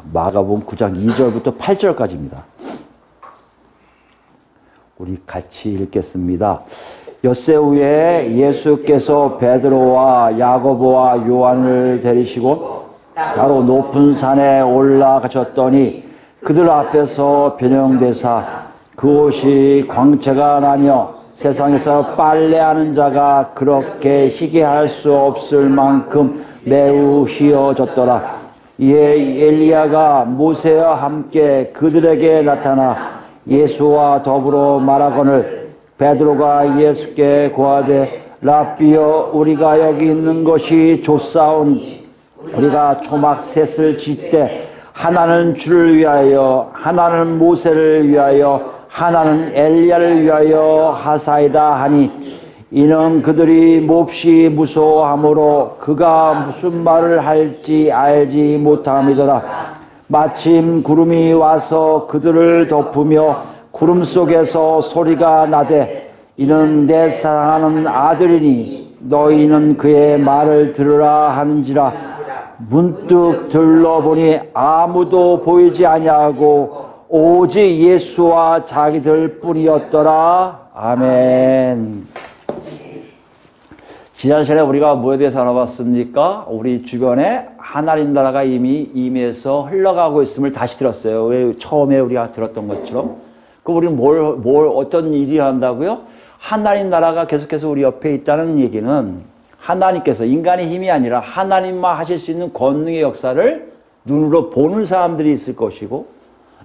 마가복음 9장 2절부터 8절까지입니다. 우리 같이 읽겠습니다. 엿새 후에 예수께서 베드로와 야고보와 요한을 데리시고 따로 높은 산에 올라가셨더니 그들 앞에서 변형되사 그 옷이 광채가 나며 세상에서 빨래하는 자가 그렇게 희게 할 수 없을 만큼 매우 희어졌더라. 이에 엘리야가 모세와 함께 그들에게 나타나 예수와 더불어 말하거늘 베드로가 예수께 고하되 랍비여 우리가 여기 있는 것이 좋사오니 우리가 초막 셋을 질 때 하나는 주를 위하여 하나는 모세를 위하여 하나는 엘리야를 위하여 하사이다 하니 이는 그들이 몹시 무서워하므로 그가 무슨 말을 할지 알지 못함이더라. 마침 구름이 와서 그들을 덮으며 구름 속에서 소리가 나되 이는 내 사랑하는 아들이니 너희는 그의 말을 들으라 하는지라. 문득 들러보니 아무도 보이지 아니하고 오직 예수와 자기들 뿐이었더라. 아멘. 지난 시간에 우리가 뭐에 대해서 알아봤습니까? 우리 주변에 하나님 나라가 이미 임해서 흘러가고 있음을 다시 들었어요. 왜 처음에 우리가 들었던 것처럼. 그 우리는 어떤 일이 한다고요? 하나님 나라가 계속해서 우리 옆에 있다는 얘기는 하나님께서 인간의 힘이 아니라 하나님만 하실 수 있는 권능의 역사를 눈으로 보는 사람들이 있을 것이고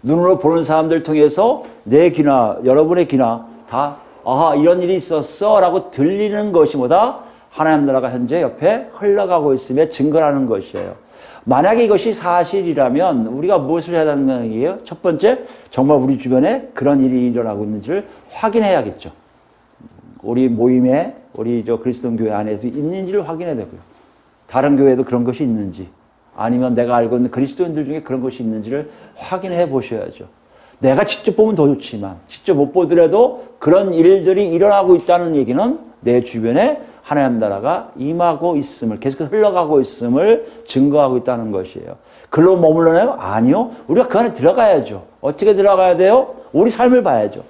눈으로 보는 사람들 통해서 내 귀나 여러분의 귀나 다 아하 이런 일이 있었어 라고 들리는 것이 뭐다? 하나님 나라가 현재 옆에 흘러가고 있음에 증거라는 것이에요. 만약에 이것이 사실이라면 우리가 무엇을 해야 하는 얘기예요? 첫 번째, 정말 우리 주변에 그런 일이 일어나고 있는지를 확인해야겠죠. 우리 모임에 우리 그리스도 교회 안에서 있는지를 확인해야 되고요. 다른 교회도 그런 것이 있는지 아니면 내가 알고 있는 그리스도인들 중에 그런 것이 있는지를 확인해 보셔야죠. 내가 직접 보면 더 좋지만 직접 못 보더라도 그런 일들이 일어나고 있다는 얘기는 내 주변에 하나님 나라가 임하고 있음을 계속 흘러가고 있음을 증거하고 있다는 것이에요. 글로 머물러나요? 아니요. 우리가 그 안에 들어가야죠. 어떻게 들어가야 돼요? 우리 삶을 봐야죠.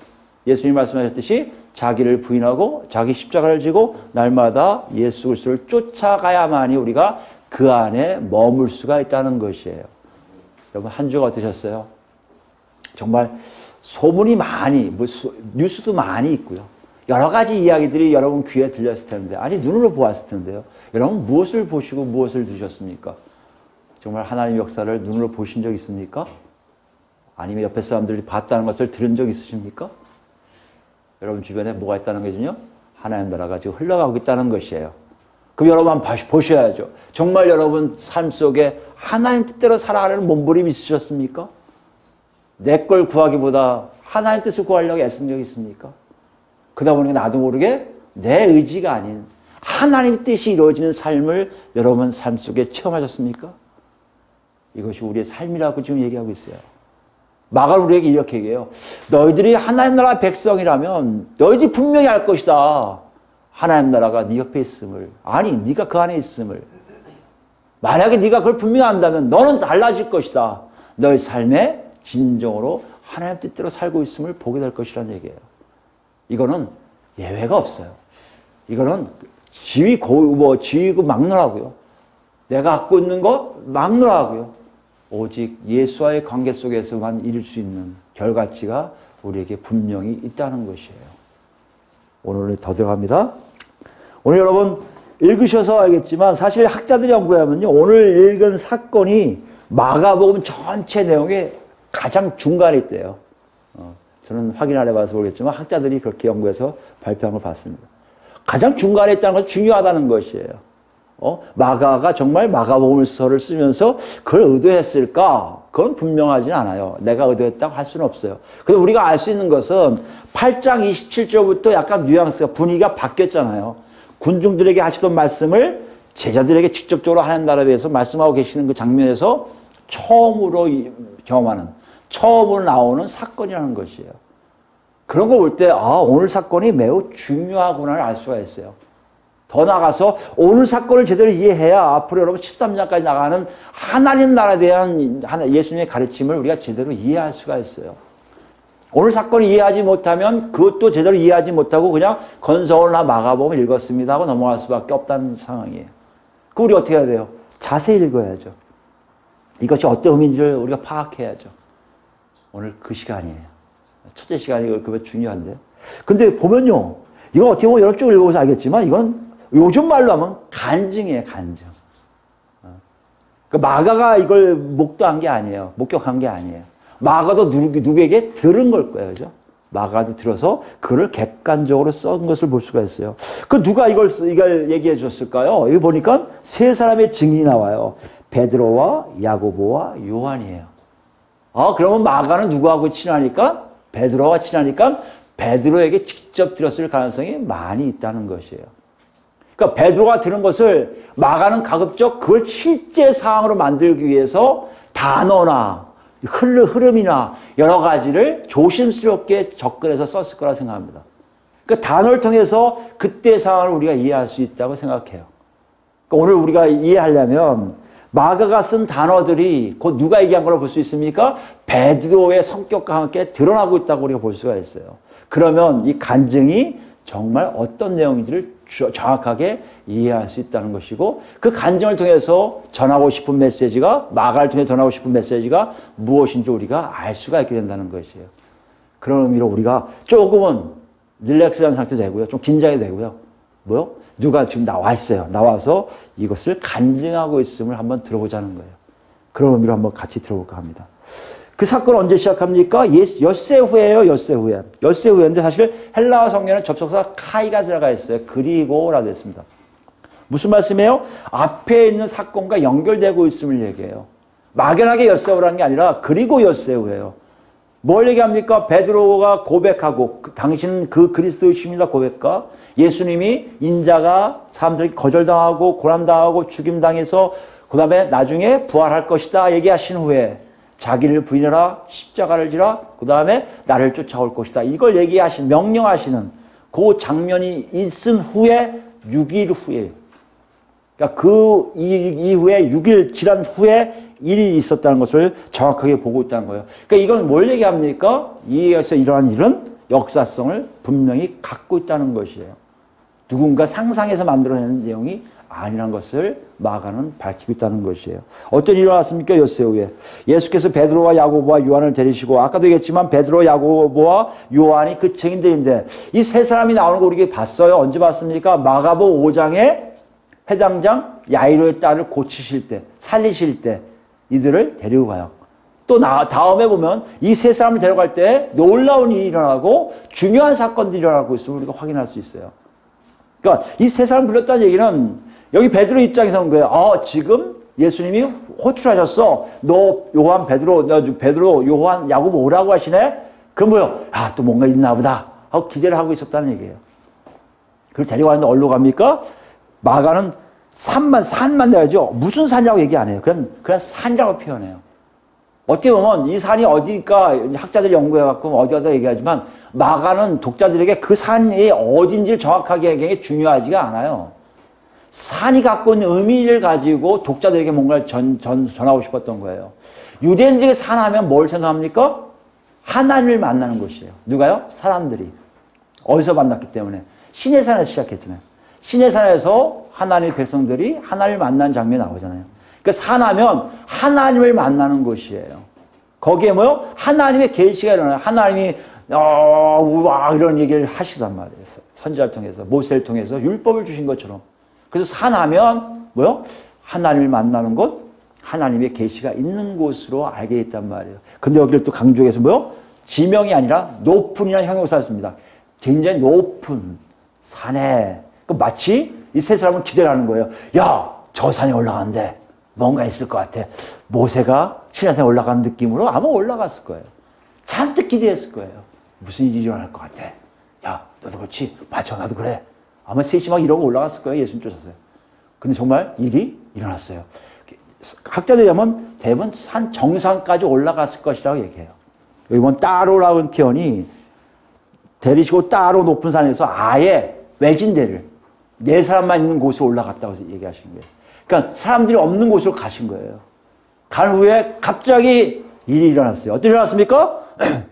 예수님 말씀하셨듯이 자기를 부인하고 자기 십자가를 지고 날마다 예수 그리스도를 쫓아가야만이 우리가 그 안에 머물 수가 있다는 것이에요. 여러분 한 주가 어떠셨어요? 정말 소문이 많이 뉴스도 많이 있고요. 여러 가지 이야기들이 여러분 귀에 들렸을 텐데 아니 눈으로 보았을 텐데요. 여러분 무엇을 보시고 무엇을 들으셨습니까? 정말 하나님의 역사를 눈으로 보신 적 있습니까? 아니면 옆에 사람들이 봤다는 것을 들은 적 있으십니까? 여러분 주변에 뭐가 있다는 거죠? 하나님 나라가 지금 흘러가고 있다는 것이에요. 그럼 여러분 한번 보셔야죠. 정말 여러분 삶 속에 하나님 뜻대로 살아가는 몸부림이 있으셨습니까? 내 걸 구하기보다 하나님 뜻을 구하려고 애쓴 적이 있습니까? 그러다 보니까 나도 모르게 내 의지가 아닌 하나님의 뜻이 이루어지는 삶을 여러분 삶 속에 체험하셨습니까? 이것이 우리의 삶이라고 지금 얘기하고 있어요. 마가는 우리에게 이렇게 얘기해요. 너희들이 하나님 나라 백성이라면 너희들이 분명히 알 것이다. 하나님 나라가 네 옆에 있음을. 아니 네가 그 안에 있음을. 만약에 네가 그걸 분명히 안다면 너는 달라질 것이다. 너의 삶에 진정으로 하나님 뜻대로 살고 있음을 보게 될 것이라는 얘기예요. 이거는 예외가 없어요. 이거는 지위고 막론하고요. 내가 갖고 있는 것 막론하고요. 오직 예수와의 관계 속에서만 이룰 수 있는 결과치가 우리에게 분명히 있다는 것이에요. 오늘 더 들어갑니다. 오늘 여러분 읽으셔서 알겠지만 사실 학자들이 연구하면요. 오늘 읽은 사건이 마가복음 전체 내용의 가장 중간에 있대요. 저는 확인 안 해봐서 모르겠지만 학자들이 그렇게 연구해서 발표한 걸 봤습니다. 가장 중간에 있다는 것이 중요하다는 것이에요. 마가가 정말 마가복음서를 쓰면서 그걸 의도했을까? 그건 분명하진 않아요. 내가 의도했다고 할 수는 없어요. 그런데 우리가 알 수 있는 것은 8장 27절부터 약간 뉘앙스가 분위기가 바뀌었잖아요. 군중들에게 하시던 말씀을 제자들에게 직접적으로 하나님 나라에 대해서 말씀하고 계시는 그 장면에서 처음으로 경험하는 처음으로 나오는 사건이라는 것이에요. 그런 거 볼 때 오늘 사건이 매우 중요하구나를 알 수가 있어요. 더 나가서 오늘 사건을 제대로 이해해야 앞으로 여러분 13장까지 나가는 하나님 나라에 대한 예수님의 가르침을 우리가 제대로 이해할 수가 있어요. 오늘 사건을 이해하지 못하면 그것도 제대로 이해하지 못하고 그냥 건서울나 마가복음 읽었습니다 하고 넘어갈 수밖에 없다는 상황이에요. 그럼 우리 어떻게 해야 돼요? 자세히 읽어야죠. 이것이 어떤 의미인지를 우리가 파악해야죠. 오늘 그 시간이에요. 첫째 시간이 그게 중요한데. 근데 보면요. 이거 어떻게 보면 여러 쭉 읽어보셔서 알겠지만 이건 요즘 말로 하면 간증이에요. 간증. 그러니까 마가가 이걸 목도한 게 아니에요. 목격한 게 아니에요. 마가도 누구에게 들은 걸 거예요. 그죠? 마가도 들어서 그를 객관적으로 쓴 것을 볼 수가 있어요. 그 누가 이걸 얘기해 줬을까요? 여기 보니까 세 사람의 증인이 나와요. 베드로와 야고보와 요한이에요. 그러면 마가는 누구하고 친하니까? 베드로와 친하니까 베드로에게 직접 들었을 가능성이 많이 있다는 것이에요. 그러니까 베드로가 들은 것을 마가는 가급적 그걸 실제 상황으로 만들기 위해서 단어나 흐름이나 여러 가지를 조심스럽게 접근해서 썼을 거라 생각합니다. 그러니까 단어를 통해서 그때 상황을 우리가 이해할 수 있다고 생각해요. 그러니까 오늘 우리가 이해하려면 마가가 쓴 단어들이 곧 누가 얘기한 걸로 볼 수 있습니까? 베드로의 성격과 함께 드러나고 있다고 우리가 볼 수가 있어요. 그러면 이 간증이 정말 어떤 내용인지를 정확하게 이해할 수 있다는 것이고 그 간증을 통해서 전하고 싶은 메시지가 마가를 통해 전하고 싶은 메시지가 무엇인지 우리가 알 수가 있게 된다는 것이에요. 그런 의미로 우리가 조금은 릴렉스한 상태 되고요. 좀 긴장이 되고요. 뭐요? 누가 지금 나와 있어요. 나와서 이것을 간증하고 있음을 한번 들어보자는 거예요. 그런 의미로 한번 같이 들어볼까 합니다. 그 사건은 언제 시작합니까? 엿새 후에요. 엿새 후에. 엿새 후에인데 사실 헬라어 성경에는 접속사 카이가 들어가 있어요. 그리고라고 했습니다. 무슨 말씀이에요? 앞에 있는 사건과 연결되고 있음을 얘기해요. 막연하게 엿새 후라는 게 아니라 그리고 엿새 후에요. 뭘 얘기합니까? 베드로가 고백하고 당신은 그 그리스도이십니다 고백과 예수님이 인자가 사람들이 거절당하고 고난당하고 죽임당해서 그 다음에 나중에 부활할 것이다 얘기하신 후에 자기를 부인하라 십자가를 지라 그 다음에 나를 쫓아올 것이다 이걸 얘기하신 명령하시는 그 장면이 있은 후에 6일 후에 그러니까 그 이후에 6일 지난 후에 일이 있었다는 것을 정확하게 보고 있다는 거예요. 그러니까 이건 뭘 얘기합니까? 이에서 이러한 일은 역사성을 분명히 갖고 있다는 것이에요. 누군가 상상해서 만들어내는 내용이 아니란 것을 마가는 밝히고 있다는 것이에요. 어떤 일이 일어났습니까? 엿새 후에 예수께서 베드로와 야고보와 요한을 데리시고 아까도 얘기했지만 베드로, 야고보와 요한이 그 증인들인데 이 세 사람이 나오는 거 우리 봤어요. 언제 봤습니까? 마가복 5장에 회당장 야이로의 딸을 고치실 때 살리실 때 이들을 데리고 가요. 또 다음에 보면 이 세 사람을 데려갈 때 놀라운 일이 일어나고 중요한 사건들이 일어나고 있음을 우리가 확인할 수 있어요. 그러니까 이 세 사람 불렀다는 얘기는 여기 베드로 입장에서는 거예요. 지금 예수님이 호출하셨어. 너 요한 베드로 요한 야고보 오라고 하시네. 그럼 뭐요? 또 뭔가 있나 보다 하고 기대를 하고 있었다는 얘기예요. 그걸 데려가는데 어디로 갑니까? 마가는 산만 내야죠. 무슨 산이라고 얘기 안 해요. 그냥 산이라고 표현해요. 어떻게 보면 이 산이 어디까 학자들이 연구해갖고 어디다 얘기하지만 마가는 독자들에게 그 산이 어딘지를 정확하게 얘기하는 게 중요하지가 않아요. 산이 갖고 있는 의미를 가지고 독자들에게 뭔가를 전하고 싶었던 거예요. 유대인들이 산하면 뭘 생각합니까? 하나님을 만나는 곳이에요. 누가요? 사람들이. 어디서 만났기 때문에? 시내산에서 시작했잖아요. 시내산에서 하나님의 백성들이 하나님을 만나는 장면이 나오잖아요. 그러니까 산하면 하나님을 만나는 곳이에요. 거기에 뭐요? 하나님의 계시가 일어나요. 하나님이 이런 얘기를 하시단 말이에요. 선지자를 통해서 모세를 통해서 율법을 주신 것처럼. 그래서 산하면 뭐요? 하나님을 만나는 곳, 하나님의 계시가 있는 곳으로 알게 있단 말이에요. 근데 여기를 또 강조해서 뭐요? 지명이 아니라 높은이라는 형용사를 씁니다. 굉장히 높은 산에 마치 이 세 사람은 기대를 하는 거예요. 야, 저 산에 올라가는데 뭔가 있을 것 같아. 모세가 시내산에 올라가는 느낌으로 아마 올라갔을 거예요. 잔뜩 기대했을 거예요. 무슨 일이 일어날 것 같아. 야, 너도 그렇지? 맞아, 나도 그래. 아마 셋이 막 이러고 올라갔을 거예요. 예수님 쫓았어요. 근데 정말 일이 일어났어요. 학자들이 하면 대부분 산 정상까지 올라갔을 것이라고 얘기해요. 여기 보면 따로라는 표현이 데리시고 따로 높은 산에서 아예 외진 데를 네 사람만 있는 곳으로 올라갔다고 얘기하신 거예요. 그러니까 사람들이 없는 곳으로 가신 거예요. 간 후에 갑자기 일이 일어났어요. 어떤 일이 일어났습니까?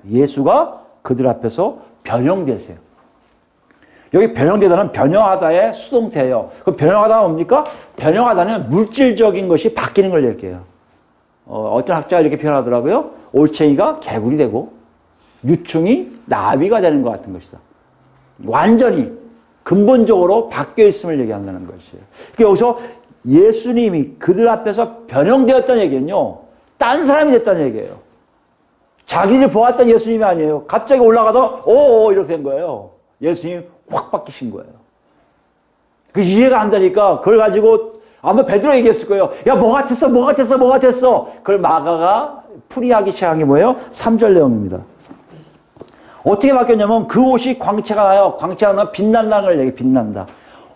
예수가 그들 앞에서 변형되세요. 여기 변형되다는 변형하다의 수동태예요. 그럼 변형하다가 뭡니까? 변형하다는 물질적인 것이 바뀌는 걸 얘기해요. 어떤 학자가 이렇게 표현하더라고요. 올챙이가 개구리 되고 유충이 나비가 되는 것 같은 것이다. 완전히 근본적으로 바뀌어 있음을 얘기한다는 것이에요. 그러니까 여기서 예수님이 그들 앞에서 변형되었다는 얘기는요, 딴 사람이 됐다는 얘기예요. 자기를 보았던 예수님이 아니에요. 갑자기 올라가다 오 이렇게 된 거예요. 예수님이 확 바뀌신 거예요. 그 이해가 안 되니까 그걸 가지고 아마 베드로 얘기했을 거예요. 야, 뭐 같았어? 뭐 같았어? 뭐 같았어? 그걸 마가가 풀이하기 시작한 게 뭐예요? 3절 내용입니다. 어떻게 바뀌었냐면 그 옷이 광채가 나요. 광채가 나면 빛난다는 걸 얘기해요. 빛난다.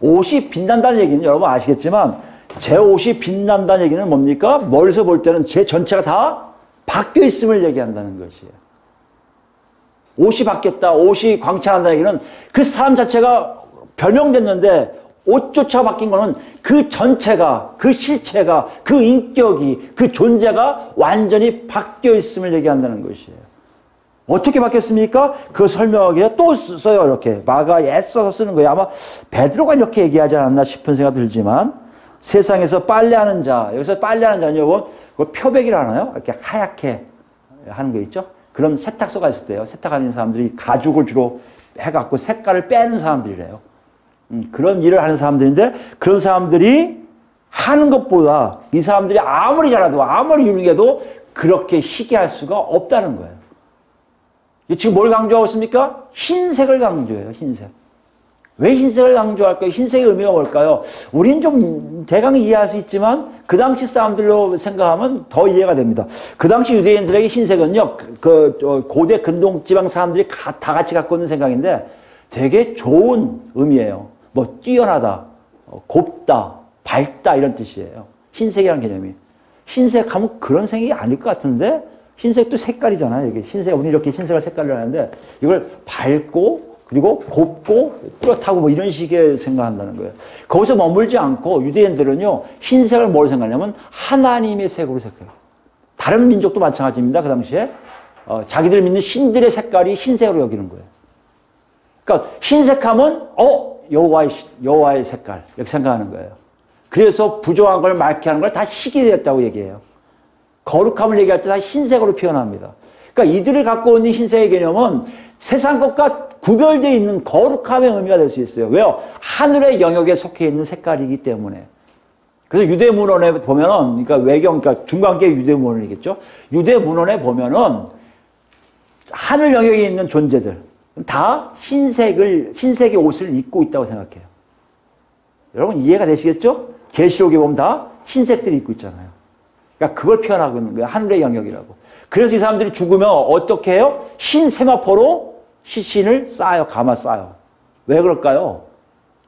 옷이 빛난다는 얘기는 여러분 아시겠지만 제 옷이 빛난다는 얘기는 뭡니까? 멀리서 볼 때는 제 전체가 다 바뀌어 있음을 얘기한다는 것이에요. 옷이 바뀌었다. 옷이 광채한다는 얘기는 그 사람 자체가 변형됐는데 옷조차 바뀐 거는 그 전체가, 그 실체가, 그 인격이, 그 존재가 완전히 바뀌어 있음을 얘기한다는 것이에요. 어떻게 바뀌었습니까? 그 설명하기에 또 써요. 이렇게 마가 애써서 쓰는 거예요. 아마 베드로가 이렇게 얘기하지 않았나 싶은 생각이 들지만 세상에서 빨래하는 자, 여기서 빨래하는 자는요, 그 표백이라 하나요? 이렇게 하얗게 하는 거 있죠? 그런 세탁소가 있을 때요. 세탁하는 사람들이 가죽을 주로 해갖고 색깔을 빼는 사람들이래요. 그런 일을 하는 사람들인데 그런 사람들이 하는 것보다 이 사람들이 아무리 잘해도 아무리 유능해도 그렇게 희게 할 수가 없다는 거예요. 지금 뭘 강조하고 있습니까? 흰색을 강조해요. 흰색. 왜 흰색을 강조할까요? 흰색의 의미가 뭘까요? 우린 좀 대강 이해할 수 있지만 그 당시 사람들로 생각하면 더 이해가 됩니다. 그 당시 유대인들에게 흰색은요, 고대 근동지방 사람들이 다 같이 갖고 있는 생각인데 되게 좋은 의미예요. 뭐 뛰어나다, 곱다, 밝다 이런 뜻이에요. 흰색이라는 개념이. 흰색 하면 그런 생각이 아닐 것 같은데 흰색도 색깔이잖아요. 이게 흰색, 우리 이렇게 흰색을 색깔을 하는데 이걸 밝고 그리고 곱고 뚜렷하고 뭐 이런 식의 생각한다는 거예요. 거기서 머물지 않고 유대인들은요, 흰색을 뭘 생각하냐면 하나님의 색으로 생각해요. 다른 민족도 마찬가지입니다. 그 당시에. 자기들 믿는 신들의 색깔이 흰색으로 여기는 거예요. 그러니까 흰색하면 여호와의 색깔 이렇게 생각하는 거예요. 그래서 부정한 걸 맑게 하는 걸 다 희게 되었다고 얘기해요. 거룩함을 얘기할 때 다 흰색으로 표현합니다. 그러니까 이들이 갖고 있는 흰색의 개념은 세상 것과 구별되어 있는 거룩함의 의미가 될 수 있어요. 왜요? 하늘의 영역에 속해 있는 색깔이기 때문에. 그래서 유대 문헌에 보면은, 그러니까 외경, 그러니까 중간계 유대 문헌이겠죠. 유대 문헌에 보면은 하늘 영역에 있는 존재들 다 흰색의 옷을 입고 있다고 생각해요. 여러분 이해가 되시겠죠? 계시록에 보면 다 흰색들이 입고 있잖아요. 그러니까 그걸 표현하고 있는 거예요. 하늘의 영역이라고. 그래서 이 사람들이 죽으면 어떻게 해요? 흰 세마포로 시신을 쌓아요. 감아 쌓아요. 왜 그럴까요?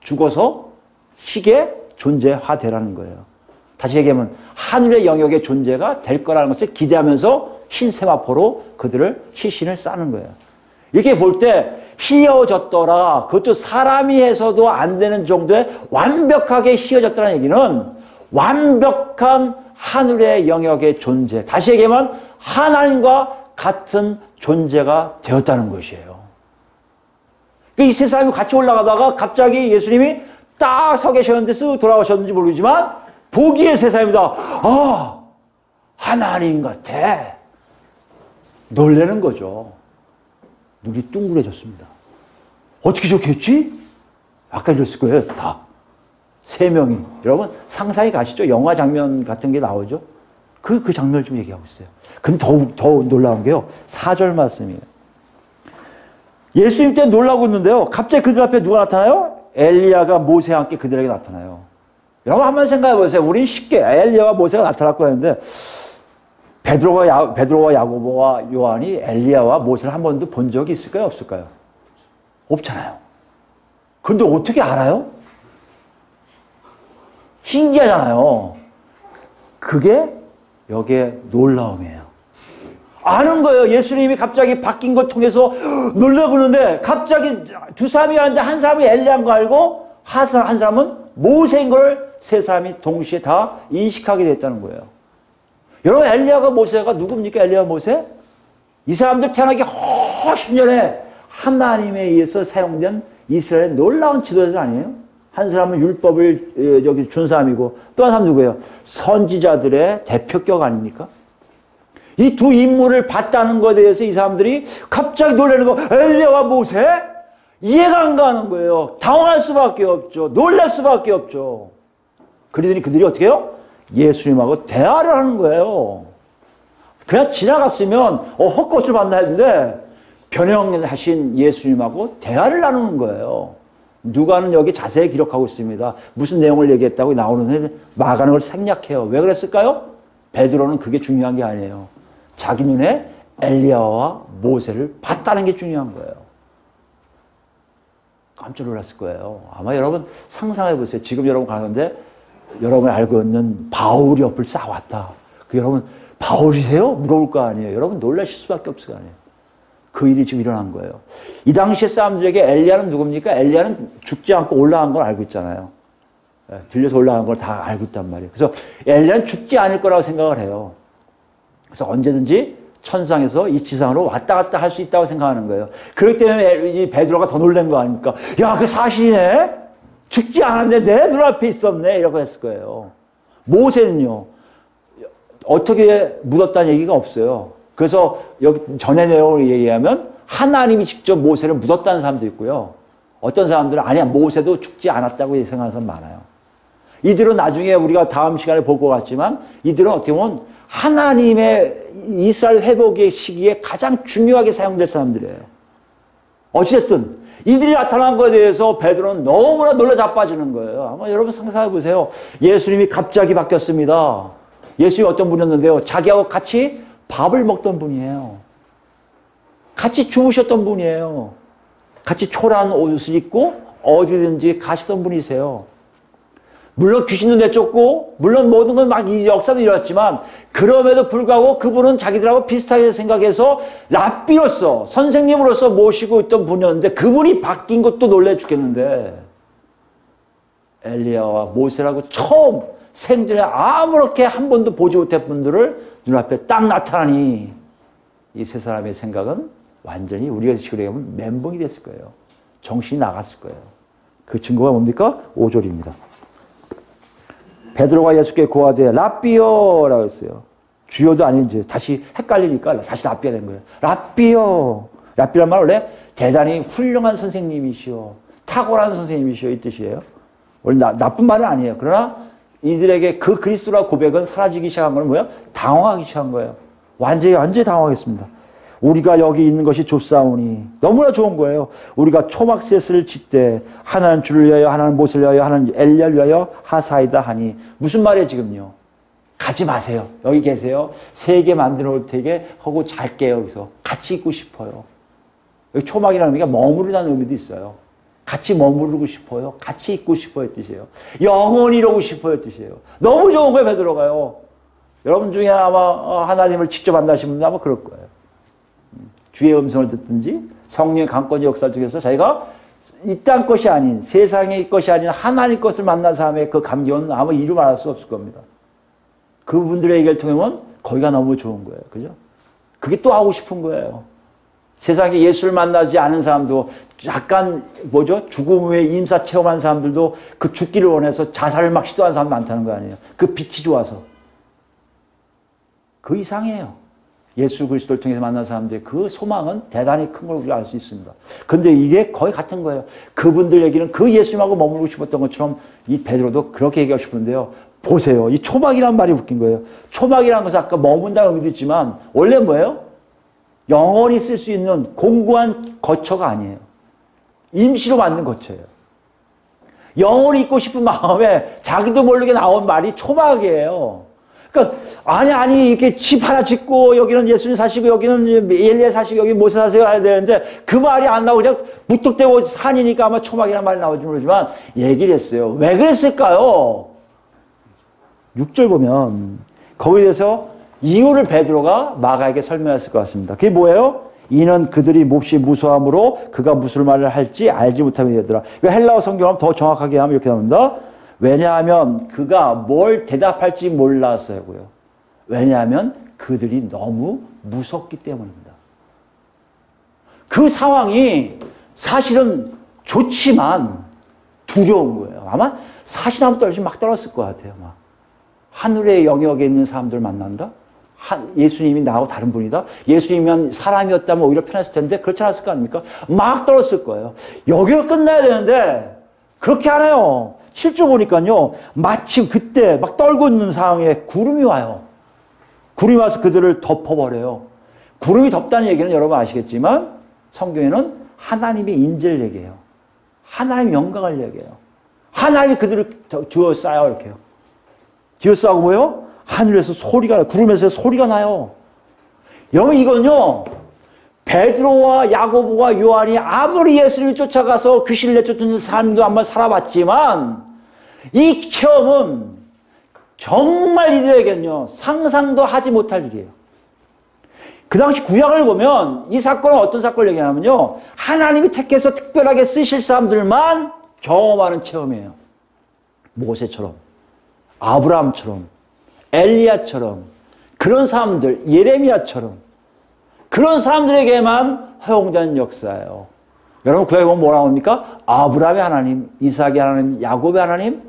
죽어서 희게 존재화되라는 거예요. 다시 얘기하면 하늘의 영역의 존재가 될 거라는 것을 기대하면서 흰 세마포로 그들을 시신을 쌓는 거예요. 이렇게 볼 때 희어졌더라. 그것도 사람이 해서도 안 되는 정도의 완벽하게 희어졌다는 얘기는 완벽한 하늘의 영역의 존재. 다시 얘기하면 하나님과 같은 존재가 되었다는 것이에요. 이 세 사람이 같이 올라가다가 갑자기 예수님이 딱 서 계셨는데 쓱 돌아오셨는지 모르지만 보기에 세 사람이다. 하나님 같아. 놀라는 거죠. 눈이 둥그레졌습니다. 어떻게 저렇게 했지? 아까 이랬을 거예요. 다. 세 명이. 여러분 상상이 가시죠? 영화 장면 같은 게 나오죠? 그 장면을 좀 얘기하고 있어요. 근데 더 놀라운 게요. 4절 말씀이에요. 예수님 때 놀라고 있는데요. 갑자기 그들 앞에 누가 나타나요? 엘리야가 모세와 함께 그들에게 나타나요. 여러분 한번 생각해 보세요. 우린 쉽게 엘리야와 모세가 나타날 거야 했는데 베드로와 야고보와 요한이 엘리야와 모세를 한 번도 본 적이 있을까요? 없을까요? 없잖아요. 그런데 어떻게 알아요? 신기하잖아요. 그게 여기에 놀라움이에요. 아는 거예요. 예수님이 갑자기 바뀐 걸 통해서 놀라고 그러는데 갑자기 두 사람이 하는데 한 사람이 엘리야인 거 알고 한 사람은 모세인 걸 세 사람이 동시에 다 인식하게 됐다는 거예요. 여러분, 엘리야가 모세가 누굽니까? 엘리야 모세? 이 사람들 태어나기 훨씬 전에 하나님에 의해서 사용된 이스라엘의 놀라운 지도자들 아니에요? 한 사람은 율법을 여기 준 사람이고 또 한 사람 누구예요? 선지자들의 대표격 아닙니까? 이 두 인물을 봤다는 것에 대해서 이 사람들이 갑자기 놀라는 거, 엘리야와 모세? 이해가 안 가는 거예요. 당황할 수밖에 없죠. 놀랄 수밖에 없죠. 그러더니 그들이 어떻게 해요? 예수님하고 대화를 하는 거예요. 그냥 지나갔으면 헛것을 봤나 했는데 변형하신 예수님하고 대화를 나누는 거예요. 누가는 여기 자세히 기록하고 있습니다. 무슨 내용을 얘기했다고 나오는데 마가는 걸 생략해요. 왜 그랬을까요? 베드로는 그게 중요한 게 아니에요. 자기 눈에 엘리야와 모세를 봤다는 게 중요한 거예요. 깜짝 놀랐을 거예요. 아마 여러분 상상해 보세요. 지금 여러분 가는데 여러분이 알고 있는 바울이 옆을 싹 왔다. 그 여러분 바울이세요? 물어볼 거 아니에요. 여러분 놀라실 수밖에 없을 거 아니에요. 그 일이 지금 일어난 거예요. 이 당시의 사람들에게 엘리야는 누굽니까? 엘리야는 죽지 않고 올라간 걸 알고 있잖아요. 들려서 올라간 걸 다 알고 있단 말이에요. 그래서 엘리야는 죽지 않을 거라고 생각을 해요. 그래서 언제든지 천상에서 이 지상으로 왔다 갔다 할 수 있다고 생각하는 거예요. 그렇기 때문에 이 베드로가 더 놀란 거 아닙니까? 야, 그 사실이네? 죽지 않았는데 내 눈앞에 있었네? 이라고 했을 거예요. 모세는요, 어떻게 묻었다는 얘기가 없어요. 그래서 여기 전의 내용을 얘기하면 하나님이 직접 모세를 묻었다는 사람도 있고요. 어떤 사람들은 아니야, 모세도 죽지 않았다고 생각하는 사람 많아요. 이들은 나중에 우리가 다음 시간에 볼 것 같지만 이들은 어떻게 보면 하나님의 이스라엘 회복의 시기에 가장 중요하게 사용될 사람들이에요. 어찌됐든 이들이 나타난 것에 대해서 베드로는 너무나 놀라 자빠지는 거예요. 아마 여러분 상상해 보세요. 예수님이 갑자기 바뀌었습니다. 예수님이 어떤 분이었는데요. 자기하고 같이 밥을 먹던 분이에요. 같이 주무셨던 분이에요. 같이 초라한 옷을 입고 어디든지 가시던 분이세요. 물론 귀신도 내쫓고 물론 모든 건 막 이 역사도 일어났지만 그럼에도 불구하고 그분은 자기들하고 비슷하게 생각해서 랍비로서 선생님으로서 모시고 있던 분이었는데 그분이 바뀐 것도 놀래 죽겠는데 엘리야와 모세라고 처음 생전에 아무렇게 한 번도 보지 못했던 분들을 눈앞에 딱 나타나니 이 세 사람의 생각은 완전히 우리가 지금 얘기하면 멘붕이 됐을 거예요. 정신이 나갔을 거예요. 그 증거가 뭡니까? 5절입니다. 베드로가 예수께 고하되 랍비요라고 했어요. 주요도 아닌지 다시 헷갈리니까 다시 랍비가 된 거예요. 랍비요. 랍비란 말 원래 대단히 훌륭한 선생님이시오. 탁월한 선생님이시오 이 뜻이에요. 원래 나쁜 말은 아니에요. 그러나 이들에게 그 그리스도라 고백은 사라지기 시작한 건 뭐예요? 당황하기 시작한 거예요. 완전히 당황했습니다. 우리가 여기 있는 것이 좋사오니 너무나 좋은 거예요. 우리가 초막셋을 짓되 하나는 주를 위하여 하나는 모세를 위하여 하나는 엘리야를 위하여 하사이다 하니 무슨 말이에요 지금요? 가지 마세요. 여기 계세요. 세 개 만들어 놓을 테게 하고 잘게요. 여기서 같이 있고 싶어요. 여기 초막이라는 의미가 머무르다는 의미도 있어요. 같이 머무르고 싶어요. 같이 있고 싶어요 뜻이에요. 영원히 이러고 싶어요 뜻이에요. 너무 좋은 거예요 베드로가요. 여러분 중에 아마 하나님을 직접 만나신 분들 아마 그럴 거예요. 주의 음성을 듣든지 성령의 강권의 역사 중에서 자기가 이 땅 것이 아닌 세상의 것이 아닌 하나님 것을 만난 사람의 그 감격은 아마 이루 말할 수 없을 겁니다. 그분들의 얘기를 통하면 거기가 너무 좋은 거예요. 그죠? 그게 또 하고 싶은 거예요. 세상에 예수를 만나지 않은 사람도 약간 죽음 후에 임사 체험한 사람들도 그 죽기를 원해서 자살을 막 시도하는 사람 많다는 거 아니에요. 그 빛이 좋아서. 그 이상이에요. 예수 그리스도를 통해서 만난 사람들의 그 소망은 대단히 큰 걸 우리가 알 수 있습니다. 근데 이게 거의 같은 거예요. 그분들 얘기는 그 예수님하고 머물고 싶었던 것처럼 이 베드로도 그렇게 얘기하고 싶은데요. 보세요. 이 초막이란 말이 웃긴 거예요. 초막이라는 것은 아까 머문다는 의미도 있지만 원래 뭐예요? 영원히 쓸 수 있는 공고한 거처가 아니에요. 임시로 만든 거처예요. 영원히 있고 싶은 마음에 자기도 모르게 나온 말이 초막이에요. 그러니까 아니 이렇게 집 하나 짓고 여기는 예수님 사시고 여기는 엘리야 사시고 여기 모세 사시고 해야 되는데 그 말이 안 나오고 그냥 무턱대고 산이니까 아마 초막이라는 말이 나올지 모르지만 얘기를 했어요. 왜 그랬을까요? 6절 보면 거기에 대해서 이유를 베드로가 마가에게 설명했을 것 같습니다. 그게 뭐예요? 이는 그들이 몹시 무서함으로 그가 무슨 말을 할지 알지 못함이 되더라. 헬라어 성경은 더 정확하게 하면 이렇게 나옵니다. 왜냐하면 그가 뭘 대답할지 몰라서고요. 왜냐하면 그들이 너무 무섭기 때문입니다. 그 상황이 사실은 좋지만 두려운 거예요. 아마 사시나무 떨어지면 막 떨어졌을 것 같아요. 막. 하늘의 영역에 있는 사람들 만난다? 예수님이 나하고 다른 분이다? 예수님이면 사람이었다면 오히려 편했을 텐데 그렇지 않았을 거 아닙니까? 막 떨어졌을 거예요. 여기가 끝나야 되는데 그렇게 안 해요. 실제 보니까요. 마치 그때 막 떨고 있는 상황에 구름이 와요. 구름이 와서 그들을 덮어버려요. 구름이 덮다는 얘기는 여러분 아시겠지만 성경에는 하나님의 인재를 얘기해요. 하나님의 영광을 얘기해요. 하나님이 그들을 둘러싸요. 이렇게요. 둘러싸고 뭐요? 하늘에서 소리가 나요. 구름에서 소리가 나요. 여러분 이건요. 베드로와 야고보와 요한이 아무리 예수님을 쫓아가서 귀신을 내쫓는 삶도 한번 살아봤지만 이 체험은 정말 이들에게는요. 상상도 하지 못할 일이에요. 그 당시 구약을 보면 이 사건은 어떤 사건을 얘기하냐면요. 하나님이 택해서 특별하게 쓰실 사람들만 경험하는 체험이에요. 모세처럼, 아브라함처럼, 엘리야처럼 그런 사람들, 예레미야처럼 그런 사람들에게만 허용되는 역사예요. 여러분 구약에 보면 뭐라고 합니까? 아브라함의 하나님, 이삭의 하나님, 야곱의 하나님,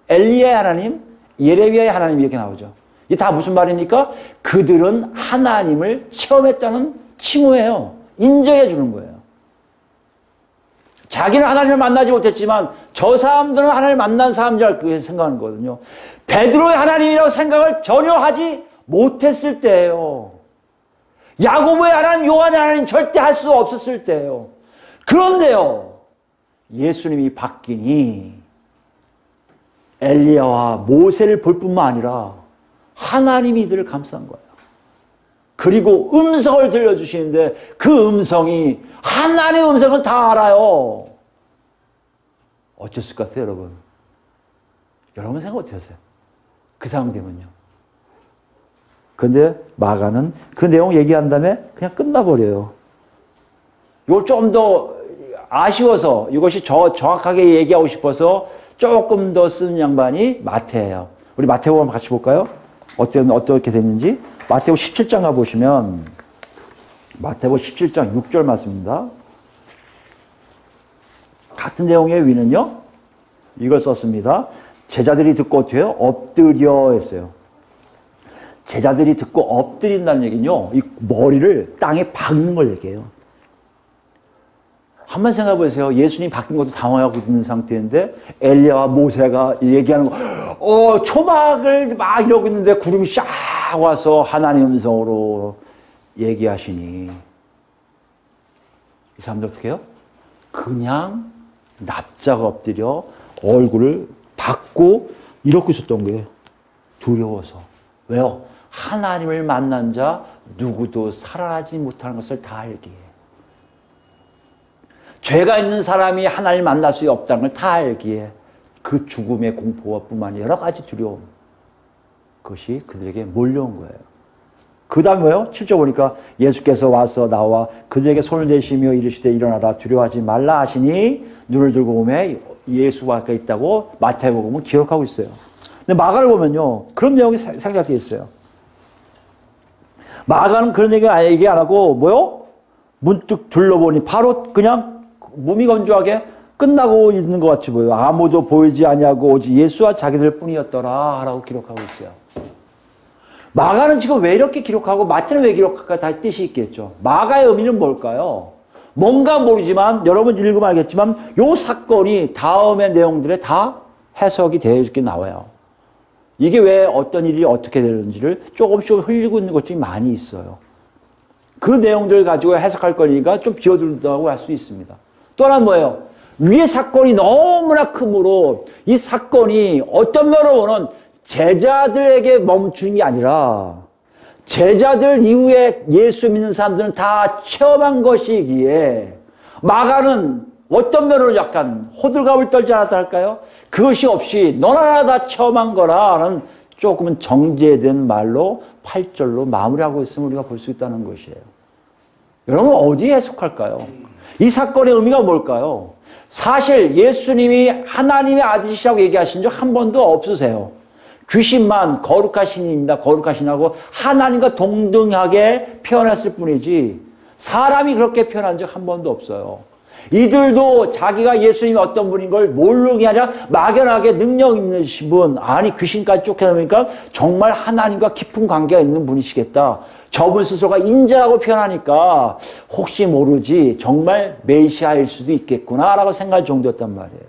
엘리야의 하나님, 예레미야의 하나님 이렇게 나오죠. 이게 다 무슨 말입니까? 그들은 하나님을 체험했다는 칭호예요. 인정해 주는 거예요. 자기는 하나님을 만나지 못했지만 저 사람들은 하나님을 만난 사람이라고 생각하는 거거든요. 베드로의 하나님이라고 생각을 전혀 하지 못했을 때예요. 야고보의 하나님, 요한의 하나님 절대 할 수 없었을 때예요. 그런데요. 예수님이 바뀌니 엘리야와 모세를 볼 뿐만 아니라 하나님이 이들을 감싼 거예요. 그리고 음성을 들려주시는데 그 음성이 하나님의 음성은 다 알아요. 어땠을 것 같아요, 여러분? 여러분 생각 어떻게 하세요? 그 상황 되면요. 근데 마가는 그 내용 얘기한 다음에 그냥 끝나버려요. 이걸 좀 더 아쉬워서 이것이 정확하게 얘기하고 싶어서 조금 더 쓰는 양반이 마태예요. 우리 마태복음 같이 볼까요? 어떻게 됐는지. 마태복음 17장 가보시면 마태복음 17장 6절 말씀입니다. 같은 내용의 위는요. 이걸 썼습니다. 제자들이 듣고 어떻게 해요? 엎드려 했어요. 제자들이 듣고 엎드린다는 얘기는요. 이 머리를 땅에 박는 걸 얘기해요. 한번 생각해 보세요. 예수님 바뀐 것도 당황하고 있는 상태인데 엘리야와 모세가 얘기하는 거 초막을 막 이러고 있는데 구름이 샥 와서 하나님 음성으로 얘기하시니 이 사람들 어떻게 해요? 그냥 납작 엎드려 얼굴을 박고 이러고 있었던 거예요. 두려워서. 왜요? 하나님을 만난 자 누구도 살아나지 못하는 것을 다 알기에. 죄가 있는 사람이 하나님을 만날 수 없다는 걸 다 알기에 그 죽음의 공포와 뿐만 아니라 여러 가지 두려움. 그것이 그들에게 몰려온 거예요. 그 다음에 뭐예요? 7절 보니까 예수께서 와서 나와 그들에게 손을 대시며 이르시되 일어나라 두려워하지 말라 하시니 눈을 들고 보매 예수가 아까 있다고 마태복음은 기록하고 있어요. 근데 마가를 보면요. 그런 내용이 생략되어 있어요. 마가는 그런 얘기 안 하고 뭐요? 문득 둘러보니 바로 그냥 몸이 건조하게 끝나고 있는 것 같이 보여요. 아무도 보이지 아니하고 오직 예수와 자기들 뿐이었더라 라고 기록하고 있어요. 마가는 지금 왜 이렇게 기록하고 마태는 왜 기록할까? 다 뜻이 있겠죠. 마가의 의미는 뭘까요? 뭔가 모르지만 여러분 읽으면 알겠지만 이 사건이 다음의 내용들에 다 해석이 되어 이렇게 나와요. 이게 왜 어떤 일이 어떻게 되는지를 조금씩 흘리고 있는 것들이 많이 있어요. 그 내용들을 가지고 해석할 거니까 좀 비워둔다고 할 수 있습니다. 또 하나는 뭐예요? 위의 사건이 너무나 크므로 이 사건이 어떤 면으로는 제자들에게 멈추는 게 아니라 제자들 이후에 예수 믿는 사람들은 다 체험한 것이기에 마가는 어떤 면으로 약간 호들갑을 떨지 않았다 할까요? 그것이 없이 너나 다 체험한 거라는 조금은 정제된 말로 8절로 마무리하고 있음을 우리가 볼 수 있다는 것이에요. 여러분 어디에 해석할까요? 이 사건의 의미가 뭘까요? 사실 예수님이 하나님의 아들이시라고 얘기하신 적 한 번도 없으세요. 귀신만 거룩하신 입니다. 거룩하시나고 하나님과 동등하게 표현했을 뿐이지 사람이 그렇게 표현한 적 한 번도 없어요. 이들도 자기가 예수님이 어떤 분인 걸 모르는 게 아니라 막연하게 능력 있는 분, 아니 귀신까지 쫓겨나니까 정말 하나님과 깊은 관계가 있는 분이시겠다. 저분 스스로가 인자라고 표현하니까 혹시 모르지 정말 메시아일 수도 있겠구나라고 생각할 정도였단 말이에요.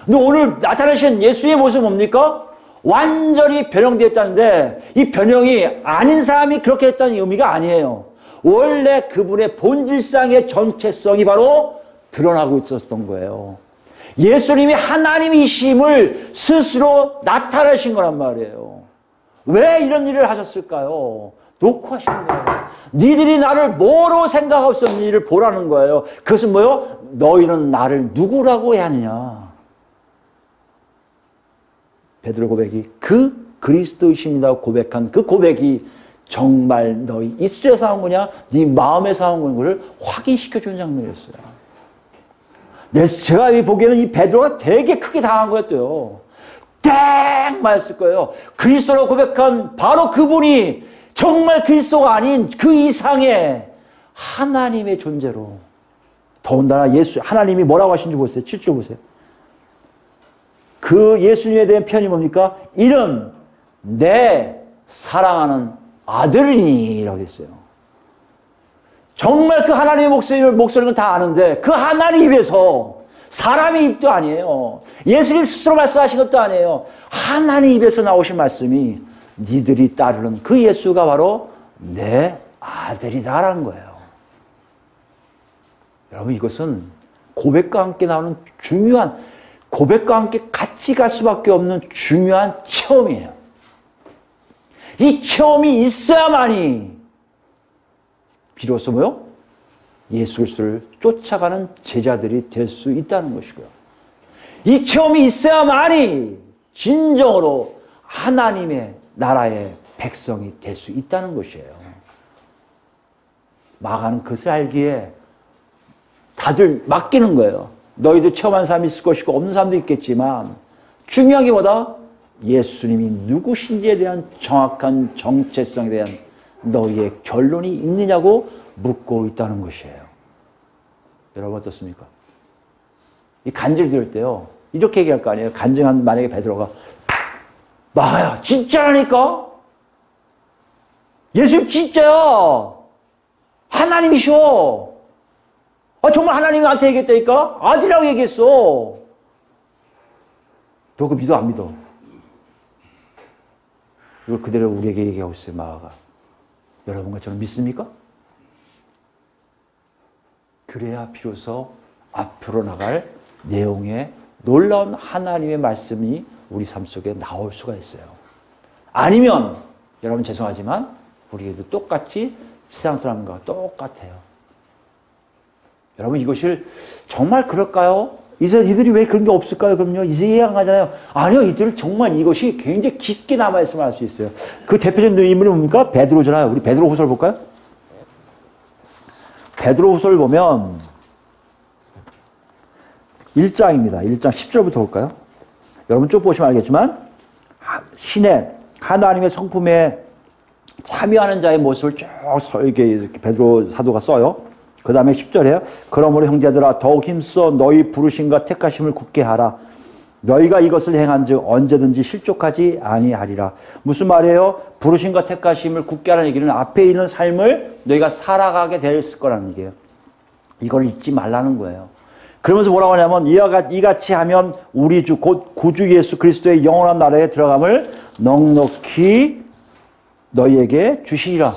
근데 오늘 나타나신 예수의 모습은 뭡니까? 완전히 변형되었다는데 이 변형이 아닌 사람이 그렇게 했다는 의미가 아니에요. 원래 그분의 본질상의 전체성이 바로 드러나고 있었던 거예요. 예수님이 하나님이심을 스스로 나타내신 거란 말이에요. 왜 이런 일을 하셨을까요? 놓고 하시는 거예요. 니들이 나를 뭐로 생각하고 있었는지를 보라는 거예요. 그것은 뭐요? 너희는 나를 누구라고 해야 하느냐. 베드로 고백이 그 그리스도이십니다고 고백한 그 고백이 정말 너희 입술에서 나온 거냐 네 마음에서 나온 거냐를 확인시켜주는 장면이었어요. 제가 보기에는 이 베드로가 되게 크게 당한 거였대요. 땡! 맞았을 거예요. 그리스도라고 고백한 바로 그분이 정말 그리스도가 아닌 그 이상의 하나님의 존재로 더군다나 하나님이 뭐라고 하신지 보세요. 7절 보세요. 그 예수님에 대한 표현이 뭡니까? 이는 내 사랑하는 아들이니 라고 했어요. 정말 그 하나님의 목소리는 다 아는데 그 하나님 입에서 사람의 입도 아니에요. 예수님 스스로 말씀하신 것도 아니에요. 하나님 입에서 나오신 말씀이 니들이 따르는 그 예수가 바로 내 아들이다라는 거예요. 여러분 이것은 고백과 함께 나오는 중요한 고백과 함께 같이 갈 수밖에 없는 중요한 체험이에요. 이 체험이 있어야만이 비로소 뭐요? 예수 그리스도를 쫓아가는 제자들이 될 수 있다는 것이고요. 이 체험이 있어야만이 진정으로 하나님의 나라의 백성이 될 수 있다는 것이에요. 마가는 그것을 알기에 다들 맡기는 거예요. 너희도 체험한 사람이 있을 것이고 없는 사람도 있겠지만 중요한 게 뭐다? 예수님이 누구신지에 대한 정확한 정체성에 대한 너희의 결론이 있느냐고 묻고 있다는 것이에요. 여러분 어떻습니까? 이 간증 들을 때요. 이렇게 얘기할 거 아니에요. 간증한 만약에 베드로가 마가야 진짜라니까? 예수님 진짜야. 하나님이셔. 정말 하나님이 나한테 얘기했다니까? 아들이라고 얘기했어. 너 그거 믿어 안 믿어? 이걸 그대로 우리에게 얘기하고 있어요. 마가가. 여러분과 저는 믿습니까? 그래야 비로소 앞으로 나갈 내용의 놀라운 하나님의 말씀이 우리 삶 속에 나올 수가 있어요. 아니면 여러분 죄송하지만 우리에도 똑같이 세상 사람과 똑같아요. 여러분 이것을 정말 그럴까요? 이들이 왜 그런 게 없을까요? 그럼요. 이제 이해 안 가잖아요. 아니요. 이들 정말 이것이 굉장히 깊게 남아있으면 알 수 있어요. 그 대표적인 인물이 뭡니까? 베드로잖아요. 우리 베드로 후서를 볼까요? 베드로 후서를 보면 1장입니다. 1장 10절부터 볼까요? 여러분 쭉 보시면 알겠지만 신의 하나님의 성품에 참여하는 자의 모습을 쭉 이렇게 베드로 사도가 써요. 그 다음에 10절에요. 그러므로 형제들아 더욱 힘써 너희 부르심과 택하심을 굳게 하라. 너희가 이것을 행한즉 언제든지 실족하지 아니하리라. 무슨 말이에요? 부르심과 택하심을 굳게 하라는 얘기는 앞에 있는 삶을 너희가 살아가게 될 거라는 얘기예요. 이걸 잊지 말라는 거예요. 그러면서 뭐라고 하냐면 이같이 하면 우리 주 곧 구주 예수 그리스도의 영원한 나라에 들어감을 넉넉히 너희에게 주시리라.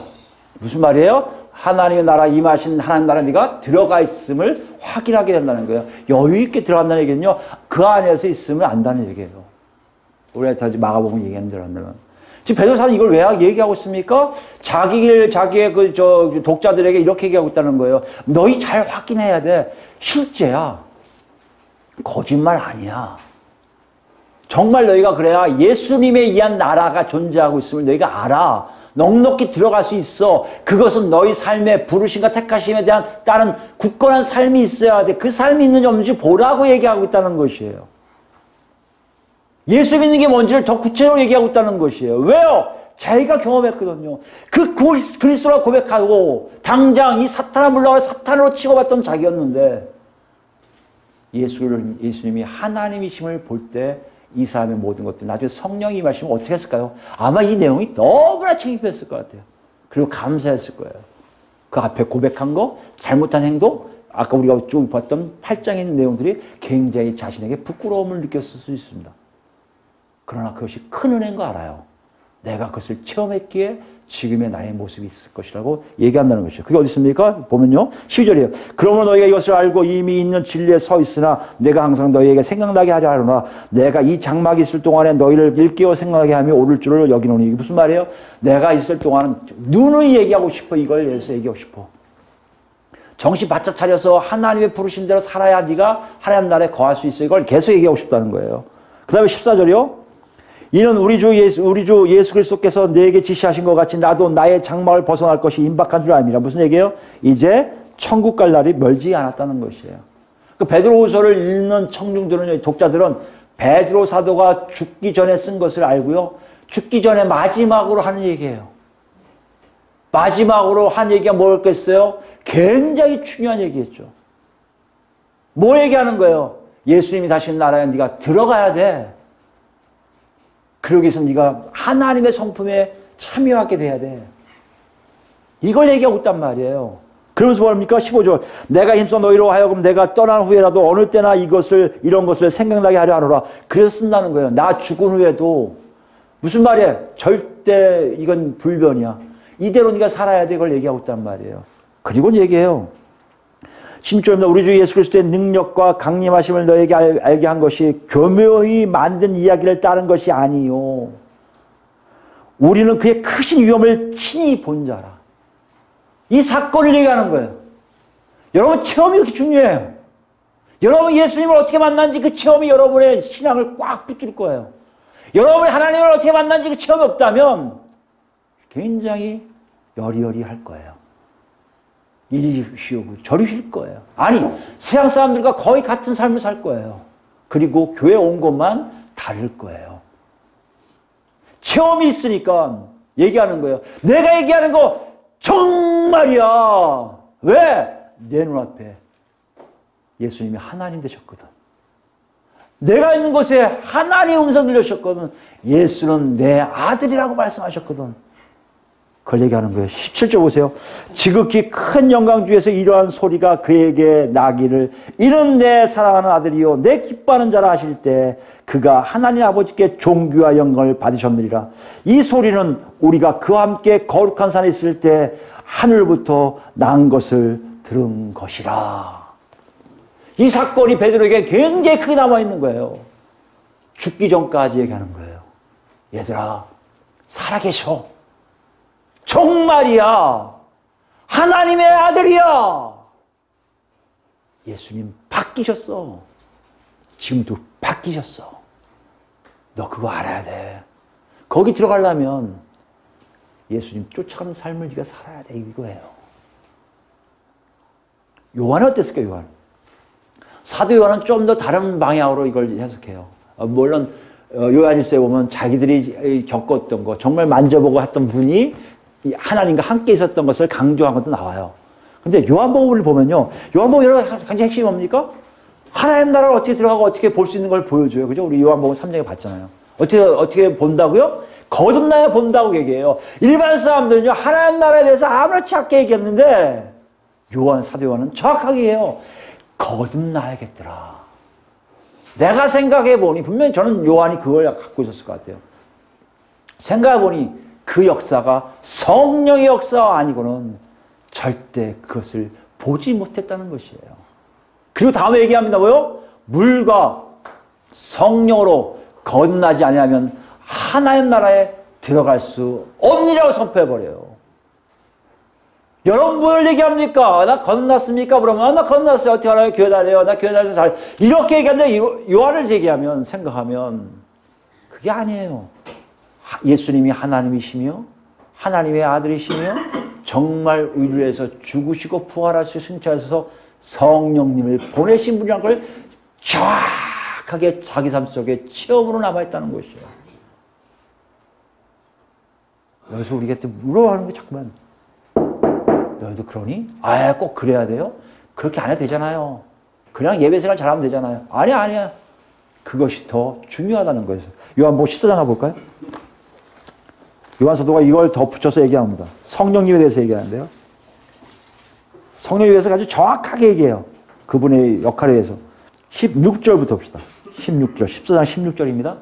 무슨 말이에요? 하나님의 나라 임하신 하나님 나라 네가 들어가 있음을 확인하게 된다는 거예요. 여유 있게 들어간다는 얘기는요. 그 안에서 있으면 안다는 얘기예요. 우리가 다시 마가복음 얘기하는 대로 한다면. 지금 베드로사는 이걸 왜 얘기하고 있습니까? 자기의 독자들에게 이렇게 얘기하고 있다는 거예요. 너희 잘 확인해야 돼. 실제야. 거짓말 아니야. 정말 너희가 그래야 예수님에 의한 나라가 존재하고 있음을 너희가 알아. 넉넉히 들어갈 수 있어. 그것은 너희 삶의 부르심과 택하심에 대한 따른 굳건한 삶이 있어야 돼. 그 삶이 있는지 없는지 보라고 얘기하고 있다는 것이에요. 예수 믿는 게 뭔지를 더 구체적으로 얘기하고 있다는 것이에요. 왜요? 자기가 경험했거든요. 그 그리스도라 고백하고 당장 이 사탄아 물러가서 사탄으로 치고받던 자기였는데 예수님이 하나님이심을 볼 때 이 사람의 모든 것들 나중에 성령이 임하시면 어떻게 했을까요? 아마 이 내용이 너무나 책임졌을 것 같아요. 그리고 감사했을 거예요. 그 앞에 고백한 거, 잘못한 행동, 아까 우리가 쭉 봤던 8장에 있는 내용들이 굉장히 자신에게 부끄러움을 느꼈을 수 있습니다. 그러나 그것이 큰 은혜인 거 알아요. 내가 그것을 체험했기에 지금의 나의 모습이 있을 것이라고 얘기한다는 것이죠. 그게 어디 있습니까? 보면요. 12절이에요. 그러므로 너희가 이것을 알고 이미 있는 진리에 서 있으나 내가 항상 너희에게 생각나게 하려 하노라. 내가 이 장막이 있을 동안에 너희를 일깨워 생각하게 하며 오를 줄을 여기노니. 이게 무슨 말이에요? 내가 있을 동안은 누누이 얘기하고 싶어. 이걸 예서 얘기하고 싶어. 정신 바짝 차려서 하나님의 부르신 대로 살아야 네가 하나님 나라에 거할 수 있어. 이걸 계속 얘기하고 싶다는 거예요. 그 다음에 14절이요. 이는 우리 주 예수 그리스도께서 내게 지시하신 것 같이 나도 나의 장막을 벗어날 것이 임박한 줄 압니다. 무슨 얘기예요? 이제 천국 갈 날이 멀지 않았다는 것이에요. 그 베드로후서를 읽는 청중들은, 독자들은 베드로 사도가 죽기 전에 쓴 것을 알고요. 죽기 전에 마지막으로 하는 얘기예요. 마지막으로 한 얘기가 뭐였겠어요? 굉장히 중요한 얘기였죠. 뭐 얘기하는 거예요? 예수님이 다시 나라에 네가 들어가야 돼. 그러기 위해서 네가 하나님의 성품에 참여하게 돼야 돼. 이걸 얘기하고 있단 말이에요. 그러면서 뭡니까? 15절. 내가 힘써 너희로 하여금 내가 떠난 후에라도 어느 때나 이런 것을 생각나게 하려 하노라. 그래서 쓴다는 거예요. 나 죽은 후에도. 무슨 말이에요? 절대 이건 불변이야. 이대로 네가 살아야 돼. 이걸 얘기하고 있단 말이에요. 그리고 얘기해요. 16절입니다. 우리 주 예수 그리스도의 능력과 강림하심을 너에게 알게 한 것이 교묘히 만든 이야기를 따른 것이 아니요. 우리는 그의 크신 위엄을 친히 본 자라. 이 사건을 얘기하는 거예요. 여러분 체험이 이렇게 중요해요. 여러분 예수님을 어떻게 만났는지 그 체험이 여러분의 신앙을 꽉 붙들 거예요. 여러분이 하나님을 어떻게 만났는지 그 체험이 없다면 굉장히 여리여리할 거예요. 이리 쉬우고 저리 쉴 거예요. 아니, 세상 사람들과 거의 같은 삶을 살 거예요. 그리고 교회 온 것만 다를 거예요. 체험이 있으니까 얘기하는 거예요. 내가 얘기하는 거 정말이야. 왜? 내 눈앞에 예수님이 하나님 되셨거든. 내가 있는 곳에 하나님의 음성 들려주셨거든. 예수는 내 아들이라고 말씀하셨거든. 그걸 얘기하는 거예요. 17절 보세요. 지극히 큰 영광 중에서 이러한 소리가 그에게 나기를 이는 내 사랑하는 아들이요 내 기뻐하는 자라 하실 때 그가 하나님 아버지께 존귀와 영광을 받으셨느니라. 이 소리는 우리가 그와 함께 거룩한 산에 있을 때 하늘부터 난 것을 들은 것이라. 이 사건이 베드로에게 굉장히 크게 남아있는 거예요. 죽기 전까지 얘기하는 거예요. 얘들아 살아계셔. 정말이야. 하나님의 아들이야. 예수님 바뀌셨어. 지금도 바뀌셨어. 너 그거 알아야 돼. 거기 들어가려면 예수님 쫓아가는 삶을 네가 살아야 돼. 이거예요. 요한은 어땠을까요? 요한. 사도 요한은 좀 더 다른 방향으로 이걸 해석해요. 물론 요한일서에 보면 자기들이 겪었던 거 정말 만져보고 했던 분이 하나님과 함께 있었던 것을 강조한 것도 나와요. 근데 요한복음을 보면요. 요한복음 여러 가지 핵심이 뭡니까? 하나님 나라를 어떻게 들어가고 어떻게 볼 수 있는 걸 보여줘요. 그죠? 우리 요한복음 3장에 봤잖아요. 어떻게 본다고요? 거듭나야 본다고 얘기해요. 일반 사람들은요. 하나님 나라에 대해서 아무렇지 않게 얘기했는데 사도 요한은 정확하게 해요. 거듭나야겠더라. 내가 생각해보니 분명히 저는 요한이 그걸 갖고 있었을 것 같아요. 생각해보니 그 역사가 성령의 역사가 아니고는 절대 그것을 보지 못했다는 것이에요. 그리고 다음에 얘기합니다. 뭐요? 물과 성령으로 거듭나지 아니하면 하나님 나라에 들어갈 수 없느냐고 선포해버려요. 여러분 뭘 얘기합니까? 나 거듭났습니까? 그러면 나 거듭났어요. 어떻게 알아요? 교회 다녀요. 나 교회 다녀서 잘 이렇게 얘기하는데 요한을 얘기하면 생각하면 그게 아니에요. 예수님이 하나님이시며 하나님의 아들이시며 정말 우리를 위해서 죽으시고 부활하시고 승천하셔서 성령님을 보내신 분이라는 걸 정확하게 자기 삶 속에 체험으로 남아있다는 것이에요. 여기서 우리가 물어보는 게 자꾸만 너희도 그러니? 아, 꼭 그래야 돼요? 그렇게 안 해도 되잖아요. 그냥 예배 생활 잘하면 되잖아요. 아니야. 그것이 더 중요하다는 거예요. 요한복음 14장 가볼까요? 요한 사도가 이걸 더 붙여서 얘기합니다. 성령님에 대해서 얘기하는데요. 성령에 대해서 아주 정확하게 얘기해요. 그분의 역할에 대해서. 16절부터 봅시다. 16절, 14장 16절입니다.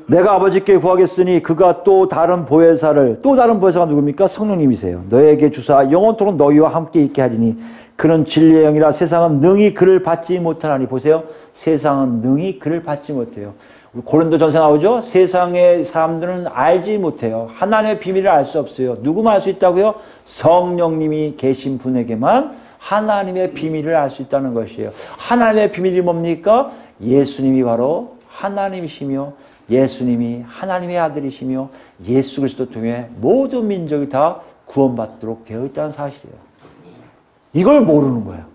내가 아버지께 구하겠으니 그가 또 다른 보혜사가 누굽니까? 성령님이세요. 너에게 주사 영원토록 너희와 함께 있게 하리니 그는 진리의 영이라 세상은 능히 그를 받지 못하나니. 보세요. 세상은 능히 그를 받지 못해요. 고린도전서 나오죠? 세상의 사람들은 알지 못해요. 하나님의 비밀을 알 수 없어요. 누구만 알 수 있다고요? 성령님이 계신 분에게만 하나님의 비밀을 알 수 있다는 것이에요. 하나님의 비밀이 뭡니까? 예수님이 바로 하나님이시며 예수님이 하나님의 아들이시며 예수 그리스도 통해 모든 민족이 다 구원받도록 되어 있다는 사실이에요. 이걸 모르는 거예요.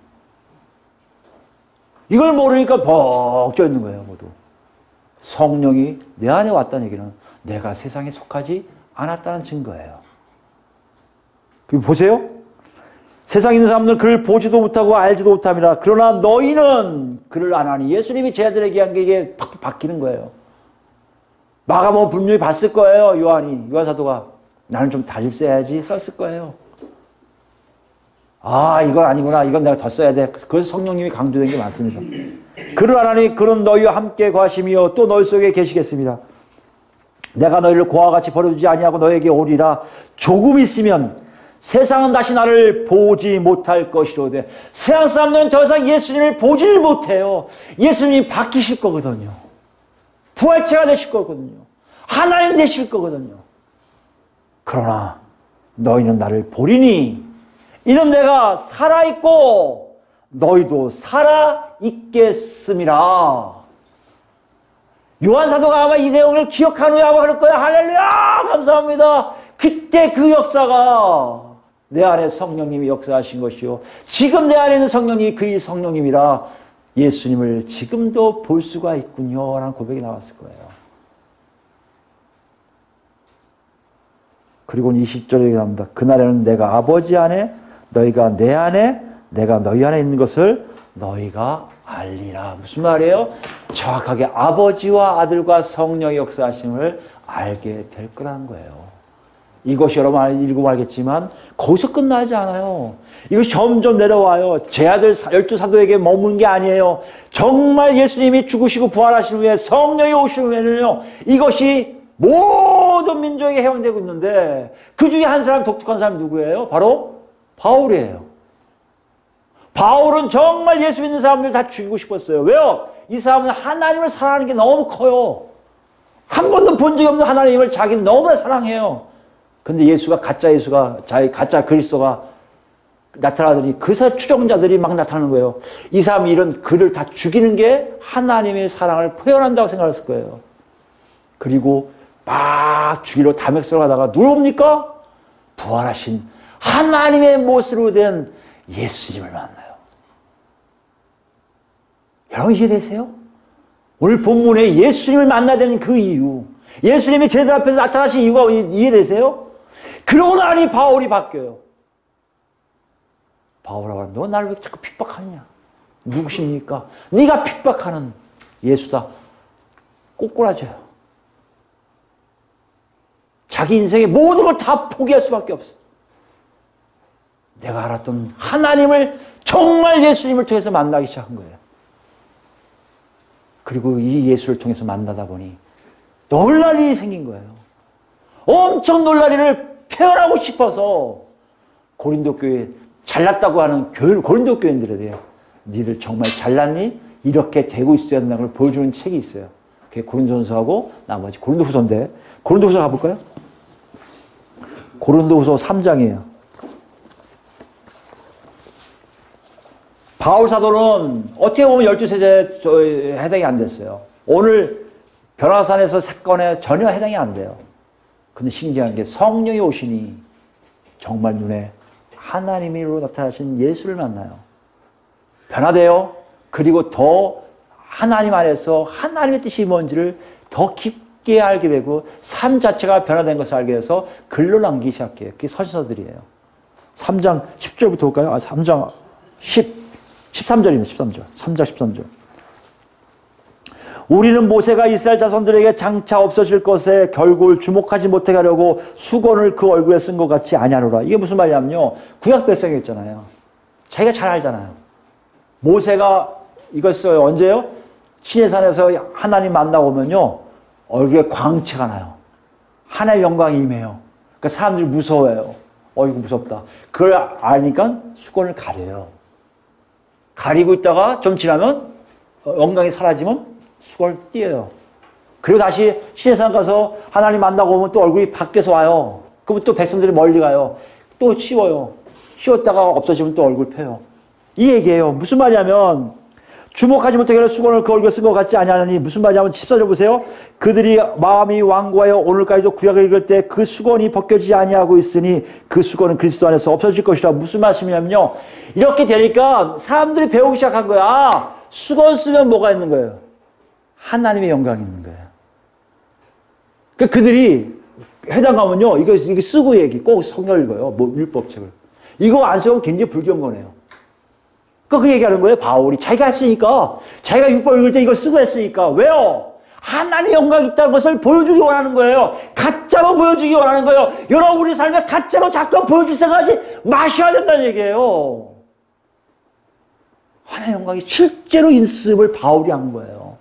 이걸 모르니까 벅 쪄 있는 거예요, 모두. 성령이 내 안에 왔다는 얘기는 내가 세상에 속하지 않았다는 증거예요. 보세요. 세상에 있는 사람들은 그를 보지도 못하고 알지도 못함이라. 그러나 너희는 그를 아나니. 예수님이 제 아들에게 한 게 이게 팍 바뀌는 거예요. 마가복음 분명히 봤을 거예요. 요한 사도가. 나는 좀 다시 써야지 썼을 거예요. 아, 이건 아니구나. 이건 내가 더 써야 돼. 그래서 성령님이 강조된 게 많습니다. 그를 아나니 그는 너희와 함께 거하시며 또 너희 속에 계시겠습니다. 내가 너희를 고와 같이 버려두지 아니하고 너에게 오리라. 조금 있으면 세상은 다시 나를 보지 못할 것이로되. 세상 사람들은 더 이상 예수님을 보질 못해요. 예수님이 바뀌실 거거든요. 부활체가 되실 거거든요. 하나님 되실 거거든요. 그러나 너희는 나를 보리니 이는 내가 살아있고 너희도 살아있겠음이라. 요한 사도가 아마 이 내용을 기억한 후에 아마 그럴 거야. 할렐루야! 감사합니다. 그때 그 역사가 내 안에 성령님이 역사하신 것이요. 지금 내 안에 있는 성령님이 그의 성령님이라 예수님을 지금도 볼 수가 있군요. 라는 고백이 나왔을 거예요. 그리고 20절에 얘기합니다. 그날에는 내가 아버지 안에 너희가 내 안에 내가 너희 안에 있는 것을 너희가 알리라. 무슨 말이에요? 정확하게 아버지와 아들과 성령의 역사하심을 알게 될 거라는 거예요. 이것이 여러분 읽으면 알겠지만 거기서 끝나지 않아요. 이것이 점점 내려와요. 제 아들 12사도에게 머무는 게 아니에요. 정말 예수님이 죽으시고 부활하신 후에 성령이 오신 후에는요. 이것이 모든 민족에게 해방되고 있는데 그 중에 한 사람 독특한 사람이 누구예요? 바로 바울이에요. 바울은 정말 예수 믿는 사람들 다 죽이고 싶었어요. 왜요? 이 사람은 하나님을 사랑하는 게 너무 커요. 한 번도 본 적이 없는 하나님을 자기는 너무나 사랑해요. 근데 가짜 그리스도가 나타나더니 그 추종자들이 막 나타나는 거예요. 이 사람이 이런 그를 다 죽이는 게 하나님의 사랑을 표현한다고 생각했을 거예요. 그리고 막 죽이러 담액성을 하다가 누가 옵니까? 부활하신 하나님의 모습으로 된 예수님을 만나요. 여러분 이해되세요? 오늘 본문에 예수님을 만나야 되는 그 이유, 예수님이 제들 앞에서 나타나신 이유가 이해되세요? 그러고 나니 바울이 바뀌어요. 바울아, 너 나를 왜 자꾸 핍박하냐? 누구십니까? 네가 핍박하는 예수다. 꼬꾸라져요. 자기 인생의 모든 걸 다 포기할 수밖에 없어. 내가 알았던 하나님을 정말 예수님을 통해서 만나기 시작한 거예요. 그리고 이 예수를 통해서 만나다 보니 놀랄 일이 생긴 거예요. 엄청 놀랄 일을 표현하고 싶어서 고린도 교회 잘났다고 하는 고린도 교인들에 대해 니들 정말 잘났니? 이렇게 되고 있어야 한다는 걸 보여주는 책이 있어요. 그게 고린도전서하고 나머지 고린도후서인데 고린도후서 가볼까요? 고린도후서 3장이에요. 바울 사도는 어떻게 보면 12세자에 해당이 안 됐어요. 오늘 변화산에서 사건에 전혀 해당이 안 돼요. 근데 신기한 게 성령이 오시니 정말 눈에 하나님으로 나타나신 예수를 만나요. 변화돼요. 그리고 더 하나님 안에서 하나님의 뜻이 뭔지를 더 깊게 알게 되고 삶 자체가 변화된 것을 알게 돼서 글로 남기기 시작해요. 그게 서신서들이에요. 3장 10절부터 볼까요? 3장 13절입니다. 13절. 3장 13절. 우리는 모세가 이스라엘 자손들에게 장차 없어질 것에 결국을 주목하지 못하게 하려고 수건을 그 얼굴에 쓴 것 같이 아니하노라. 이게 무슨 말이냐면요. 구약 백성이었잖아요. 자기가 잘 알잖아요. 모세가 이걸 써요. 언제요? 시내산에서 하나님 만나고 오면요. 얼굴에 광채가 나요. 하나님의 영광이 임해요. 그러니까 사람들이 무서워해요. 이거 무섭다. 그걸 아니까 수건을 가려요. 가리고 있다가 좀 지나면 영광이 사라지면 수건을 띄어요. 그리고 다시 시내산 가서 하나님 만나고 오면 또 얼굴이 바뀌어서 와요. 그러면 또 백성들이 멀리 가요. 또 씌워요. 씌웠다가 없어지면 또 얼굴 펴요. 이 얘기예요. 무슨 말이냐면 주목하지 못하게 하려 수건을 그 얼굴에 쓴 것 같지 아니하니 무슨 말이냐면 14절 보세요. 그들이 마음이 완고하여 오늘까지도 구약을 읽을 때 그 수건이 벗겨지지 아니하고 있으니 그 수건은 그리스도 안에서 없어질 것이라. 무슨 말씀이냐면요. 이렇게 되니까 사람들이 배우기 시작한 거야. 수건 쓰면 뭐가 있는 거예요? 하나님의 영광이 있는 거예요. 그러니까 그들이 회당 가면요. 이거 쓰고 얘기 꼭 성경 읽어요. 뭐 율법책을. 이거 안 쓰면 굉장히 불경 거네요. 그 얘기하는 거예요. 바울이 자기가 했으니까 자기가 율법 읽을 때 이걸 쓰고 했으니까. 왜요? 하나님의 영광이 있다는 것을 보여주기 원하는 거예요. 가짜로 보여주기 원하는 거예요. 여러분 우리 삶에 가짜로 자꾸 보여줄 생각하지 마셔야 된다는 얘기예요. 하나님의 영광이 실제로 인습을 바울이 한 거예요.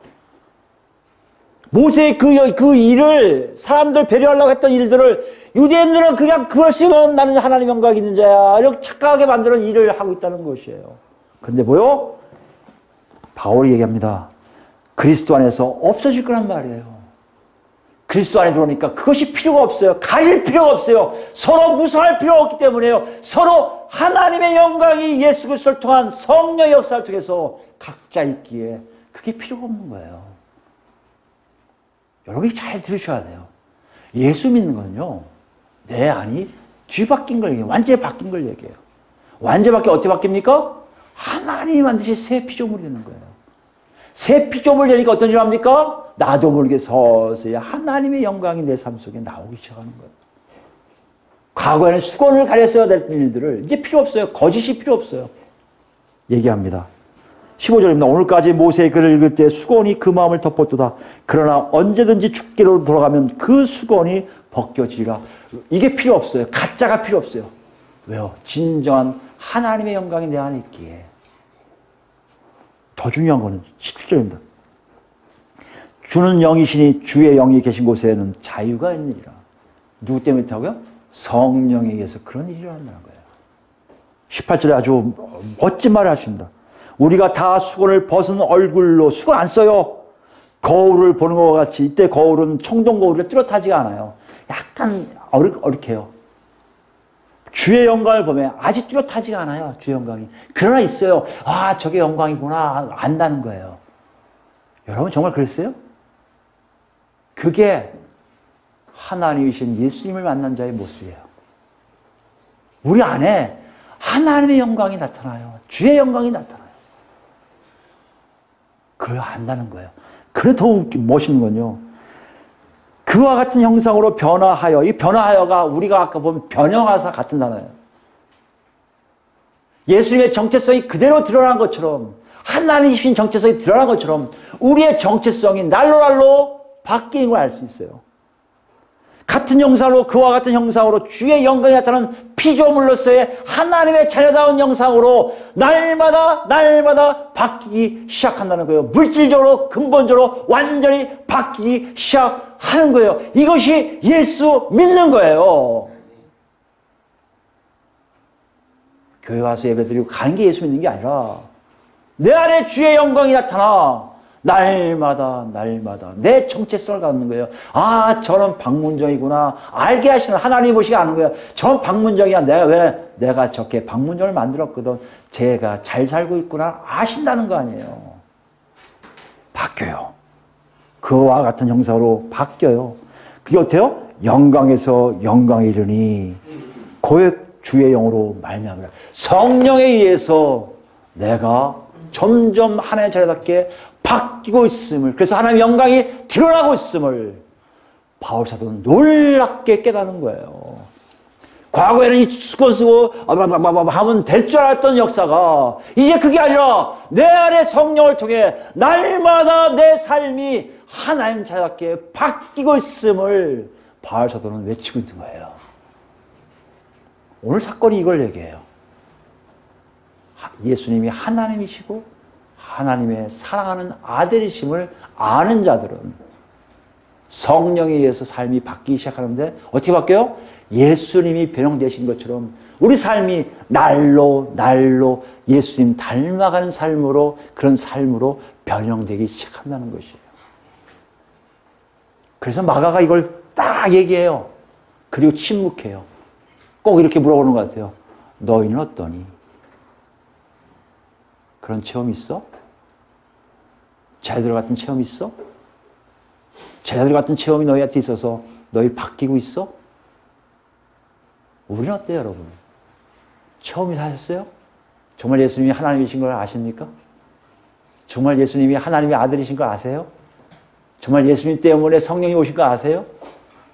모세의 그 일을 사람들 배려하려고 했던 일들을 유대인들은 그냥 그걸 쓰면 나는 하나님의 영광이 있는 자야 이렇게 착각하게 만드는 일을 하고 있다는 것이에요. 근데 뭐요? 바울이 얘기합니다. 그리스도 안에서 없어질 거란 말이에요. 그리스도 안에 들어오니까 그것이 필요가 없어요. 가릴 필요가 없어요. 서로 무서워할 필요가 없기 때문에요. 서로 하나님의 영광이 예수 그리스도를 통한 성령의 역사를 통해서 각자 있기에 그게 필요가 없는 거예요. 여러분이 잘 들으셔야 돼요. 예수 믿는 건요. 내 안이 뒤바뀐 걸 얘기해요. 완전히 바뀐 걸 얘기해요. 완전히 바뀌어 어떻게 바뀝니까? 하나님이 만드신 새 피조물이 되는 거예요. 새 피조물 되니까 어떤 일 합니까? 나도 모르게 서서히 하나님의 영광이 내 삶 속에 나오기 시작하는 거예요. 과거에는 수건을 가렸어야 될 일들을 이제 필요 없어요. 거짓이 필요 없어요. 얘기합니다. 15절입니다. 오늘까지 모세의 글을 읽을 때 수건이 그 마음을 덮었도다. 그러나 언제든지 죽기로 돌아가면 그 수건이 벗겨지리라. 이게 필요 없어요. 가짜가 필요 없어요. 왜요? 진정한 하나님의 영광이 내 안에 있기에. 더 중요한 거는 17절입니다. 주는 영이시니 주의 영이 계신 곳에는 자유가 있느니라. 누구 때문에 있다고요? 성령에 의해서 그런 일이 일어난다는 거예요. 18절에 아주 멋진 말을 하십니다. 우리가 다 수건을 벗은 얼굴로 수건 안 써요. 거울을 보는 것과 같이 이때 거울은 청동 거울이 뚜렷하지가 않아요. 약간 어렵게요. 주의 영광을 보면 아직 뚜렷하지가 않아요. 주의 영광이. 그러나 있어요. 아 저게 영광이구나 안다는 거예요. 여러분 정말 그랬어요? 그게 하나님이신 예수님을 만난 자의 모습이에요. 우리 안에 하나님의 영광이 나타나요. 주의 영광이 나타나요. 그걸 안다는 거예요. 그래 더 멋있는 건요. 그와 같은 형상으로 변화하여, 이 변화하여가 우리가 아까 보면 변형하사 같은 단어예요. 예수님의 정체성이 그대로 드러난 것처럼, 하나님이신 정체성이 드러난 것처럼 우리의 정체성이 날로 바뀌는 걸 알 수 있어요. 같은 형상으로, 그와 같은 형상으로 주의 영광이 나타나는 피조물로서의 하나님의 자녀다운 형상으로 날마다 바뀌기 시작한다는 거예요. 물질적으로, 근본적으로 완전히 바뀌기 시작하는 거예요. 이것이 예수 믿는 거예요. 교회 와서 예배드리고 가는 게 예수 믿는 게 아니라 내 안에 주의 영광이 나타나 날마다 내 정체성을 갖는 거예요. 아 저는 박문정이구나. 알게 하시는 하나님 보시기 아는 거예요. 저는 박문정이야. 내가 저렇게 박문정을 만들었거든. 제가 잘 살고 있구나 아신다는 거 아니에요. 바뀌어요. 그와 같은 형상으로 바뀌어요. 그게 어때요? 영광에서 영광에 이르니 고액 주의 영으로 말미암으라. 성령에 의해서 내가 점점 하나님의 자녀답게 바뀌고 있음을, 그래서 하나님의 영광이 드러나고 있음을 바울 사도는 놀랍게 깨닫는 거예요. 과거에는 이 수건 쓰고 하면 될 줄 알았던 역사가 이제 그게 아니라 내 안에 성령을 통해 날마다 내 삶이 하나님 자답게 바뀌고 있음을 바울 사도는 외치고 있는 거예요. 오늘 사건이 이걸 얘기해요. 예수님이 하나님이시고 하나님의 사랑하는 아들이심을 아는 자들은 성령에 의해서 삶이 바뀌기 시작하는데 어떻게 바뀌어요? 예수님이 변형되신 것처럼 우리 삶이 날로 예수님 닮아가는 삶으로, 그런 삶으로 변형되기 시작한다는 것이에요. 그래서 마가가 이걸 딱 얘기해요. 그리고 침묵해요. 꼭 이렇게 물어보는 것 같아요. 너희는 어떠니? 그런 체험 있어? 제자들 같은 체험 있어? 제자들 같은 체험이 너희한테 있어서 너희 바뀌고 있어? 우리는 어때요, 여러분? 체험이 하셨어요? 정말 예수님이 하나님이신 걸 아십니까? 정말 예수님이 하나님의 아들이신 걸 아세요? 정말 예수님 때문에 성령이 오신 거 아세요?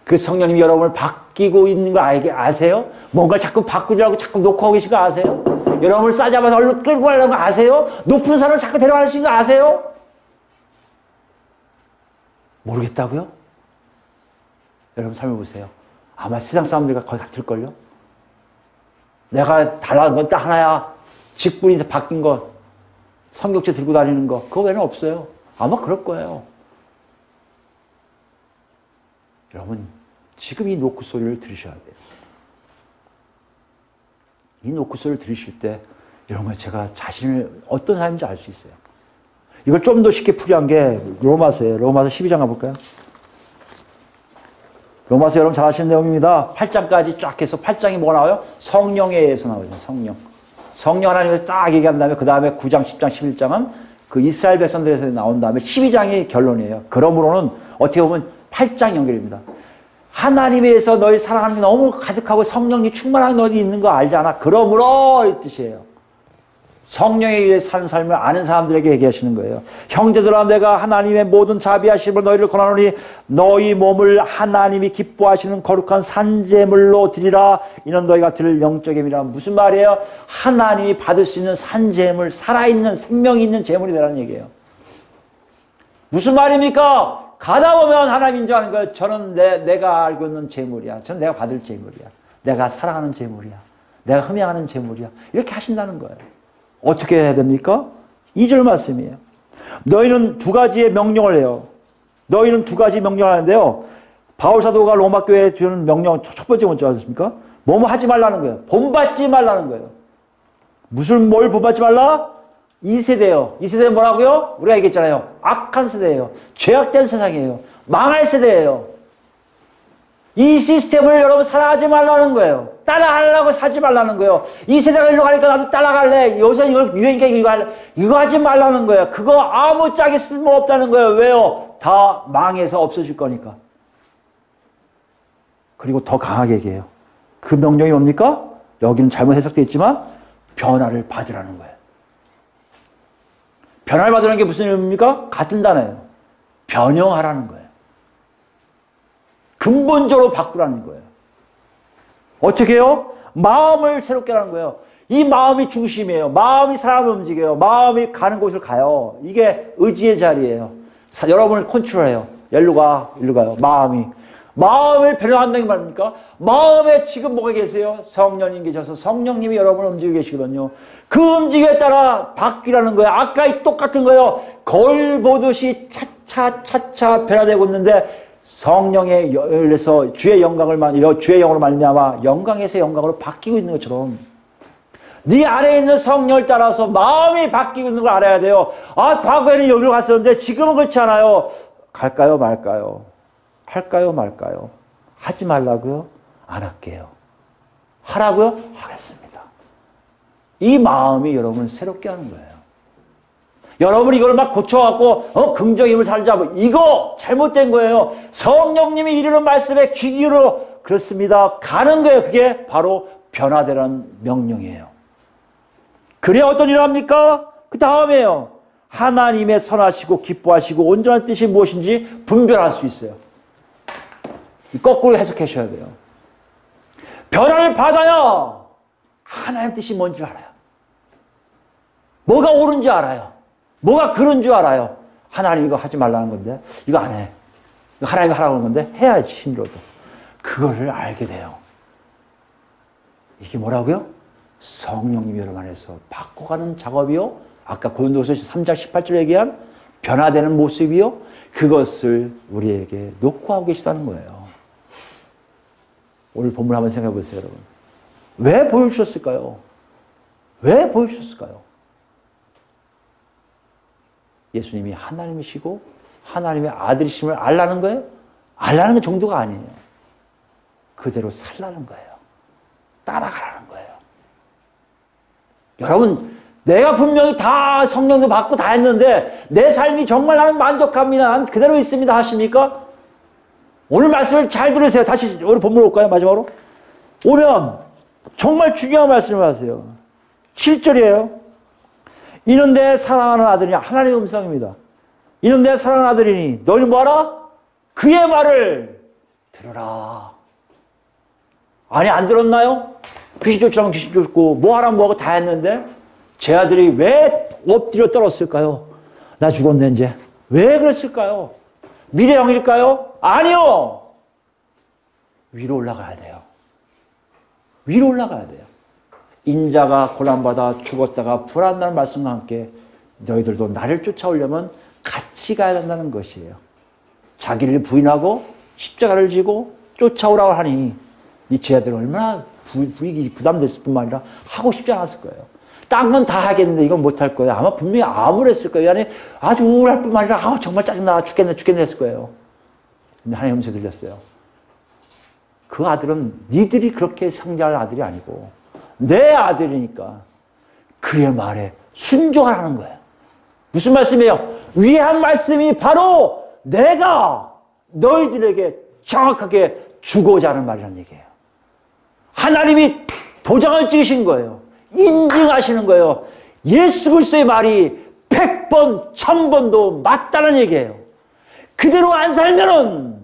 그 성령님이 여러분을 바뀌고 있는 거 아세요? 뭔가 자꾸 바꾸려고 자꾸 놓고 하고 계신 거 아세요? 여러분을 싸잡아서 얼른 끌고 가려는 거 아세요? 높은 산을 자꾸 데려가시는 거 아세요? 모르겠다고요? 여러분 삶을 보세요. 아마 세상 사람들과 거의 같을걸요? 내가 달라는 건 딱 하나야. 직분이 바뀐 것. 성경책 들고 다니는 거. 그거 외에는 없어요. 아마 그럴 거예요. 여러분, 지금 이 노크 소리를 들으셔야 돼요. 이 노크 소리를 들으실 때 여러분 제가 자신을 어떤 사람인지 알 수 있어요. 이걸 좀 더 쉽게 풀이한 게 로마서예요. 로마서 12장 가볼까요? 로마서 여러분 잘 아시는 내용입니다. 8장까지 쫙 해서 8장이 뭐 나와요? 성령에 의해서 나오죠. 성령. 성령 하나님에서 딱 얘기한 다음에 그 다음에 9장, 10장, 11장은 그 이스라엘 백성들에서 나온 다음에 12장이 결론이에요. 그러므로는 어떻게 보면 8장 연결입니다. 하나님에 의해서 너희 사랑하는 게 너무 가득하고 성령이 충만한 너희 있는 거 알잖아. 그러므로 이 뜻이에요. 성령에 의해 사는 삶을 아는 사람들에게 얘기하시는 거예요. 형제들아 내가 하나님의 모든 자비하심을 너희를 권하노니 너희 몸을 하나님이 기뻐하시는 거룩한 산제물로 드리라. 이는 너희가 들을 영적임이라. 무슨 말이에요? 하나님이 받을 수 있는 산제물, 살아있는 생명이 있는 제물이 되라는 얘기예요. 무슨 말입니까? 가다 보면 하나님 인정하는 거예요. 저는 내가 알고 있는 제물이야. 저는 내가 받을 제물이야. 내가 사랑하는 제물이야. 내가 흠양하는 제물이야. 이렇게 하신다는 거예요. 어떻게 해야 됩니까? 2절 말씀이에요. 너희는 두 가지의 명령을 해요. 너희는 두 가지 명령을 하는데요. 바울 사도가 로마 교회에 주는 명령 첫 번째 뭔지 아십니까? 뭐뭐 하지 말라는 거예요. 본받지 말라는 거예요. 뭘 본받지 말라? 이 세대예요. 이 세대는 뭐라고요? 우리가 얘기했잖아요. 악한 세대예요. 죄악된 세상이에요. 망할 세대예요. 이 시스템을 여러분 사랑하지 말라는 거예요. 따라하려고 하지 말라는 거예요. 이 세상을 일로 가니까 나도 따라갈래. 요새 이거 유행이니까 이거 할래. 이거 하지 말라는 거예요. 그거 아무짝에 쓸모없다는 거예요. 왜요? 다 망해서 없어질 거니까. 그리고 더 강하게 얘기해요. 그 명령이 뭡니까? 여기는 잘못 해석되어 있지만 변화를 받으라는 거예요. 변화를 받으라는 게 무슨 의미입니까? 같은 단어예요. 변형하라는 거예요. 근본적으로 바꾸라는 거예요. 어떻게 해요? 마음을 새롭게 하는 거예요. 이 마음이 중심이에요. 마음이 사람을 움직여요. 마음이 가는 곳을 가요. 이게 의지의 자리예요. 여러분을 컨트롤해요. 일로 가, 일로 가요. 마음을 변화한다는 게 말입니까? 마음에 지금 뭐가 계세요? 성령님 계셔서 성령님이 여러분을 움직이고 계시거든요. 그 움직임에 따라 바뀌라는 거예요. 아까 이 똑같은 거예요. 거울 보듯이 차차 변화되고 있는데 성령의 열에서 주의 영으로 말미암아 영광에서 영광으로 바뀌고 있는 것처럼 네 안에 있는 성령을 따라서 마음이 바뀌고 있는 걸 알아야 돼요. 아, 과거에는 여기로 갔었는데 지금은 그렇지 않아요. 갈까요, 말까요? 할까요, 말까요? 하지 말라고요? 안 할게요. 하라고요? 하겠습니다. 이 마음이 여러분을 새롭게 하는 거예요. 여러분 이걸 막 고쳐갖고 긍정의 힘을 살자 이거 잘못된 거예요. 성령님이 이르는 말씀에 귀 기울여 그렇습니다. 가는 거예요. 그게 바로 변화되라는 명령이에요. 그래야 어떤 일을 합니까? 그 다음에요. 하나님의 선하시고 기뻐하시고 온전한 뜻이 무엇인지 분별할 수 있어요. 거꾸로 해석하셔야 돼요. 변화를 받아야 하나님의 뜻이 뭔지 알아요. 뭐가 옳은지 알아요. 뭐가 그런 줄 알아요. 하나님 이거 하지 말라는 건데 이거 안 해. 이거 하나님이 하라고 하는 건데 해야지 힘들어도. 그거를 알게 돼요. 이게 뭐라고요? 성령님이 여러분 안에서 바꿔가는 작업이요. 아까 고린도후서 3장 18절 얘기한 변화되는 모습이요. 그것을 우리에게 놓고 하고 계시다는 거예요. 오늘 본문 한번 생각해 보세요, 여러분. 왜 보여주셨을까요? 왜 보여주셨을까요? 예수님이 하나님이시고 하나님의 아들이심을 알라는 거예요? 알라는 그 정도가 아니에요. 그대로 살라는 거예요. 따라가라는 거예요. 여러분, 내가 분명히 다 성령도 받고 다 했는데 내 삶이 정말 나는 만족합니다. 난 그대로 있습니다. 하십니까? 오늘 말씀을 잘 들으세요. 다시 우리 본문 올까요? 마지막으로. 오면 정말 중요한 말씀을 하세요. 7절이에요. 이는 내 사랑하는 아들이니 하나님의 음성입니다. 이는 내 사랑하는 아들이니 너희는 뭐하라? 그의 말을 들으라. 아니 안 들었나요? 귀신 쫓으라면 귀신 쫓고 뭐하라면 뭐하고 다 했는데 제 아들이 왜 엎드려 떨었을까요? 나 죽었네 이제. 왜 그랬을까요? 미래형일까요? 아니요. 위로 올라가야 돼요. 위로 올라가야 돼요. 인자가 고난받아 죽었다가 부활한다는 말씀과 함께 너희들도 나를 쫓아오려면 같이 가야 된다는 것이에요. 자기를 부인하고 십자가를 지고 쫓아오라고 하니 이 제자들은 얼마나 부담됐을 뿐만 아니라 하고 싶지 않았을 거예요. 딴 건 다 하겠는데 이건 못할 거예요. 아마 분명히 암울했을 거예요. 아니 아주 우울할 뿐만 아니라 정말 짜증나 죽겠네 했을 거예요. 근데 하나님 음성 들렸어요. 그 아들은 니들이 그렇게 성장할 아들이 아니고 내 아들이니까 그의 말에 순종하라는 거예요. 무슨 말씀이에요? 위에 한 말씀이 바로 내가 너희들에게 정확하게 주고자 하는 말이라는 얘기예요. 하나님이 도장을 찍으신 거예요. 인증하시는 거예요. 예수 그리스도의 말이 100번, 1000번도 맞다는 얘기예요. 그대로 안 살면은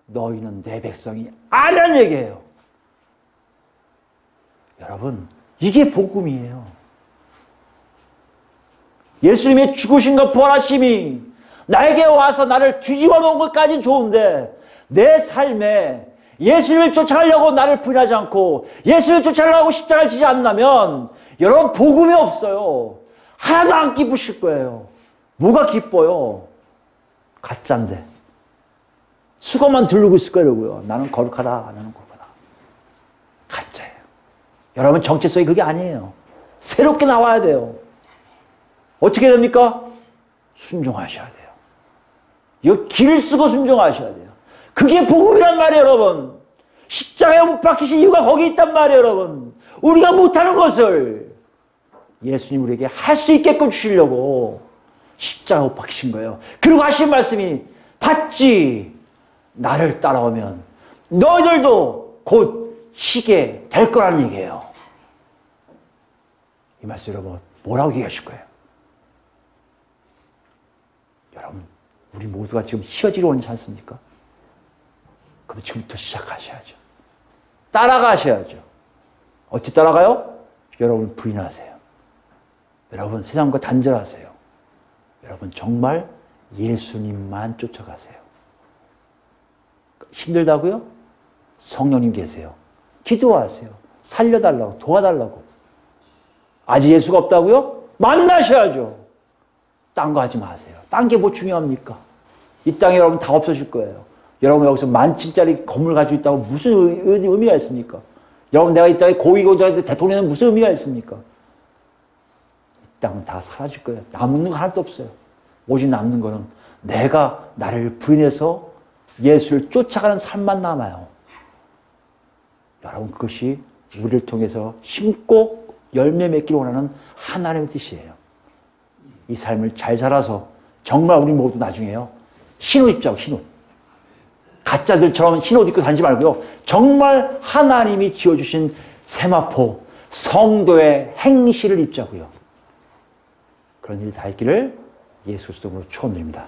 너희는 내 백성이 아니라는 얘기예요. 여러분, 이게 복음이에요. 예수님의 죽으심과 부활하심이 나에게 와서 나를 뒤집어 놓은 것까지는 좋은데 내 삶에 예수님을 쫓아가려고 나를 부인하지 않고 예수님을 쫓아가려고 십자가를 지지 않는다면 여러분 복음이 없어요. 하나도 안 기쁘실 거예요. 뭐가 기뻐요? 가짜인데. 수건만 두르고 있을 거라고요. 나는 거룩하다. 나는 거룩하다. 가짜예요. 여러분 정체성이 그게 아니에요. 새롭게 나와야 돼요. 어떻게 됩니까? 순종하셔야 돼요. 이거 길 쓰고 순종하셔야 돼요. 그게 복음이란 말이에요, 여러분. 십자가에 못 박히신 이유가 거기 있단 말이에요, 여러분. 우리가 못하는 것을 예수님 우리에게 할 수 있게끔 주시려고 십자가에 못 박히신 거예요. 그리고 하신 말씀이 받지 나를 따라오면 너희들도 곧 희게 될 거라는 얘기예요. 이 말씀 여러분 뭐라고 얘기하실 거예요? 여러분 우리 모두가 지금 희어지러 오지 않습니까? 그럼 지금부터 시작하셔야죠. 따라가셔야죠. 어떻게 따라가요? 여러분 부인하세요. 여러분 세상과 단절하세요. 여러분 정말 예수님만 쫓아가세요. 힘들다고요? 성령님 계세요. 기도하세요. 살려달라고 도와달라고. 아직 예수가 없다고요? 만나셔야죠. 딴 거 하지 마세요. 딴 게 뭐 중요합니까? 이 땅에 여러분 다 없어질 거예요. 여러분 여기서 10,000짜리 건물 가지고 있다고 무슨 의미가 있습니까? 여러분 내가 이 땅에 고위공자인데 대통령은 무슨 의미가 있습니까? 이 땅은 다 사라질 거예요. 남는 거 하나도 없어요. 오직 남는 거는 내가 나를 부인해서 예수를 쫓아가는 삶만 남아요. 여러분 그것이 우리를 통해서 심고 열매 맺기를 원하는 하나님의 뜻이에요. 이 삶을 잘 살아서 정말 우리 모두 나중에요. 흰옷 입자고, 흰옷. 가짜들처럼 흰옷 입고 다니지 말고요. 정말 하나님이 지어주신 세마포, 성도의 행실을 입자고요. 그런 일이 다 있기를 예수 그리스도 이름으로 축원드립니다.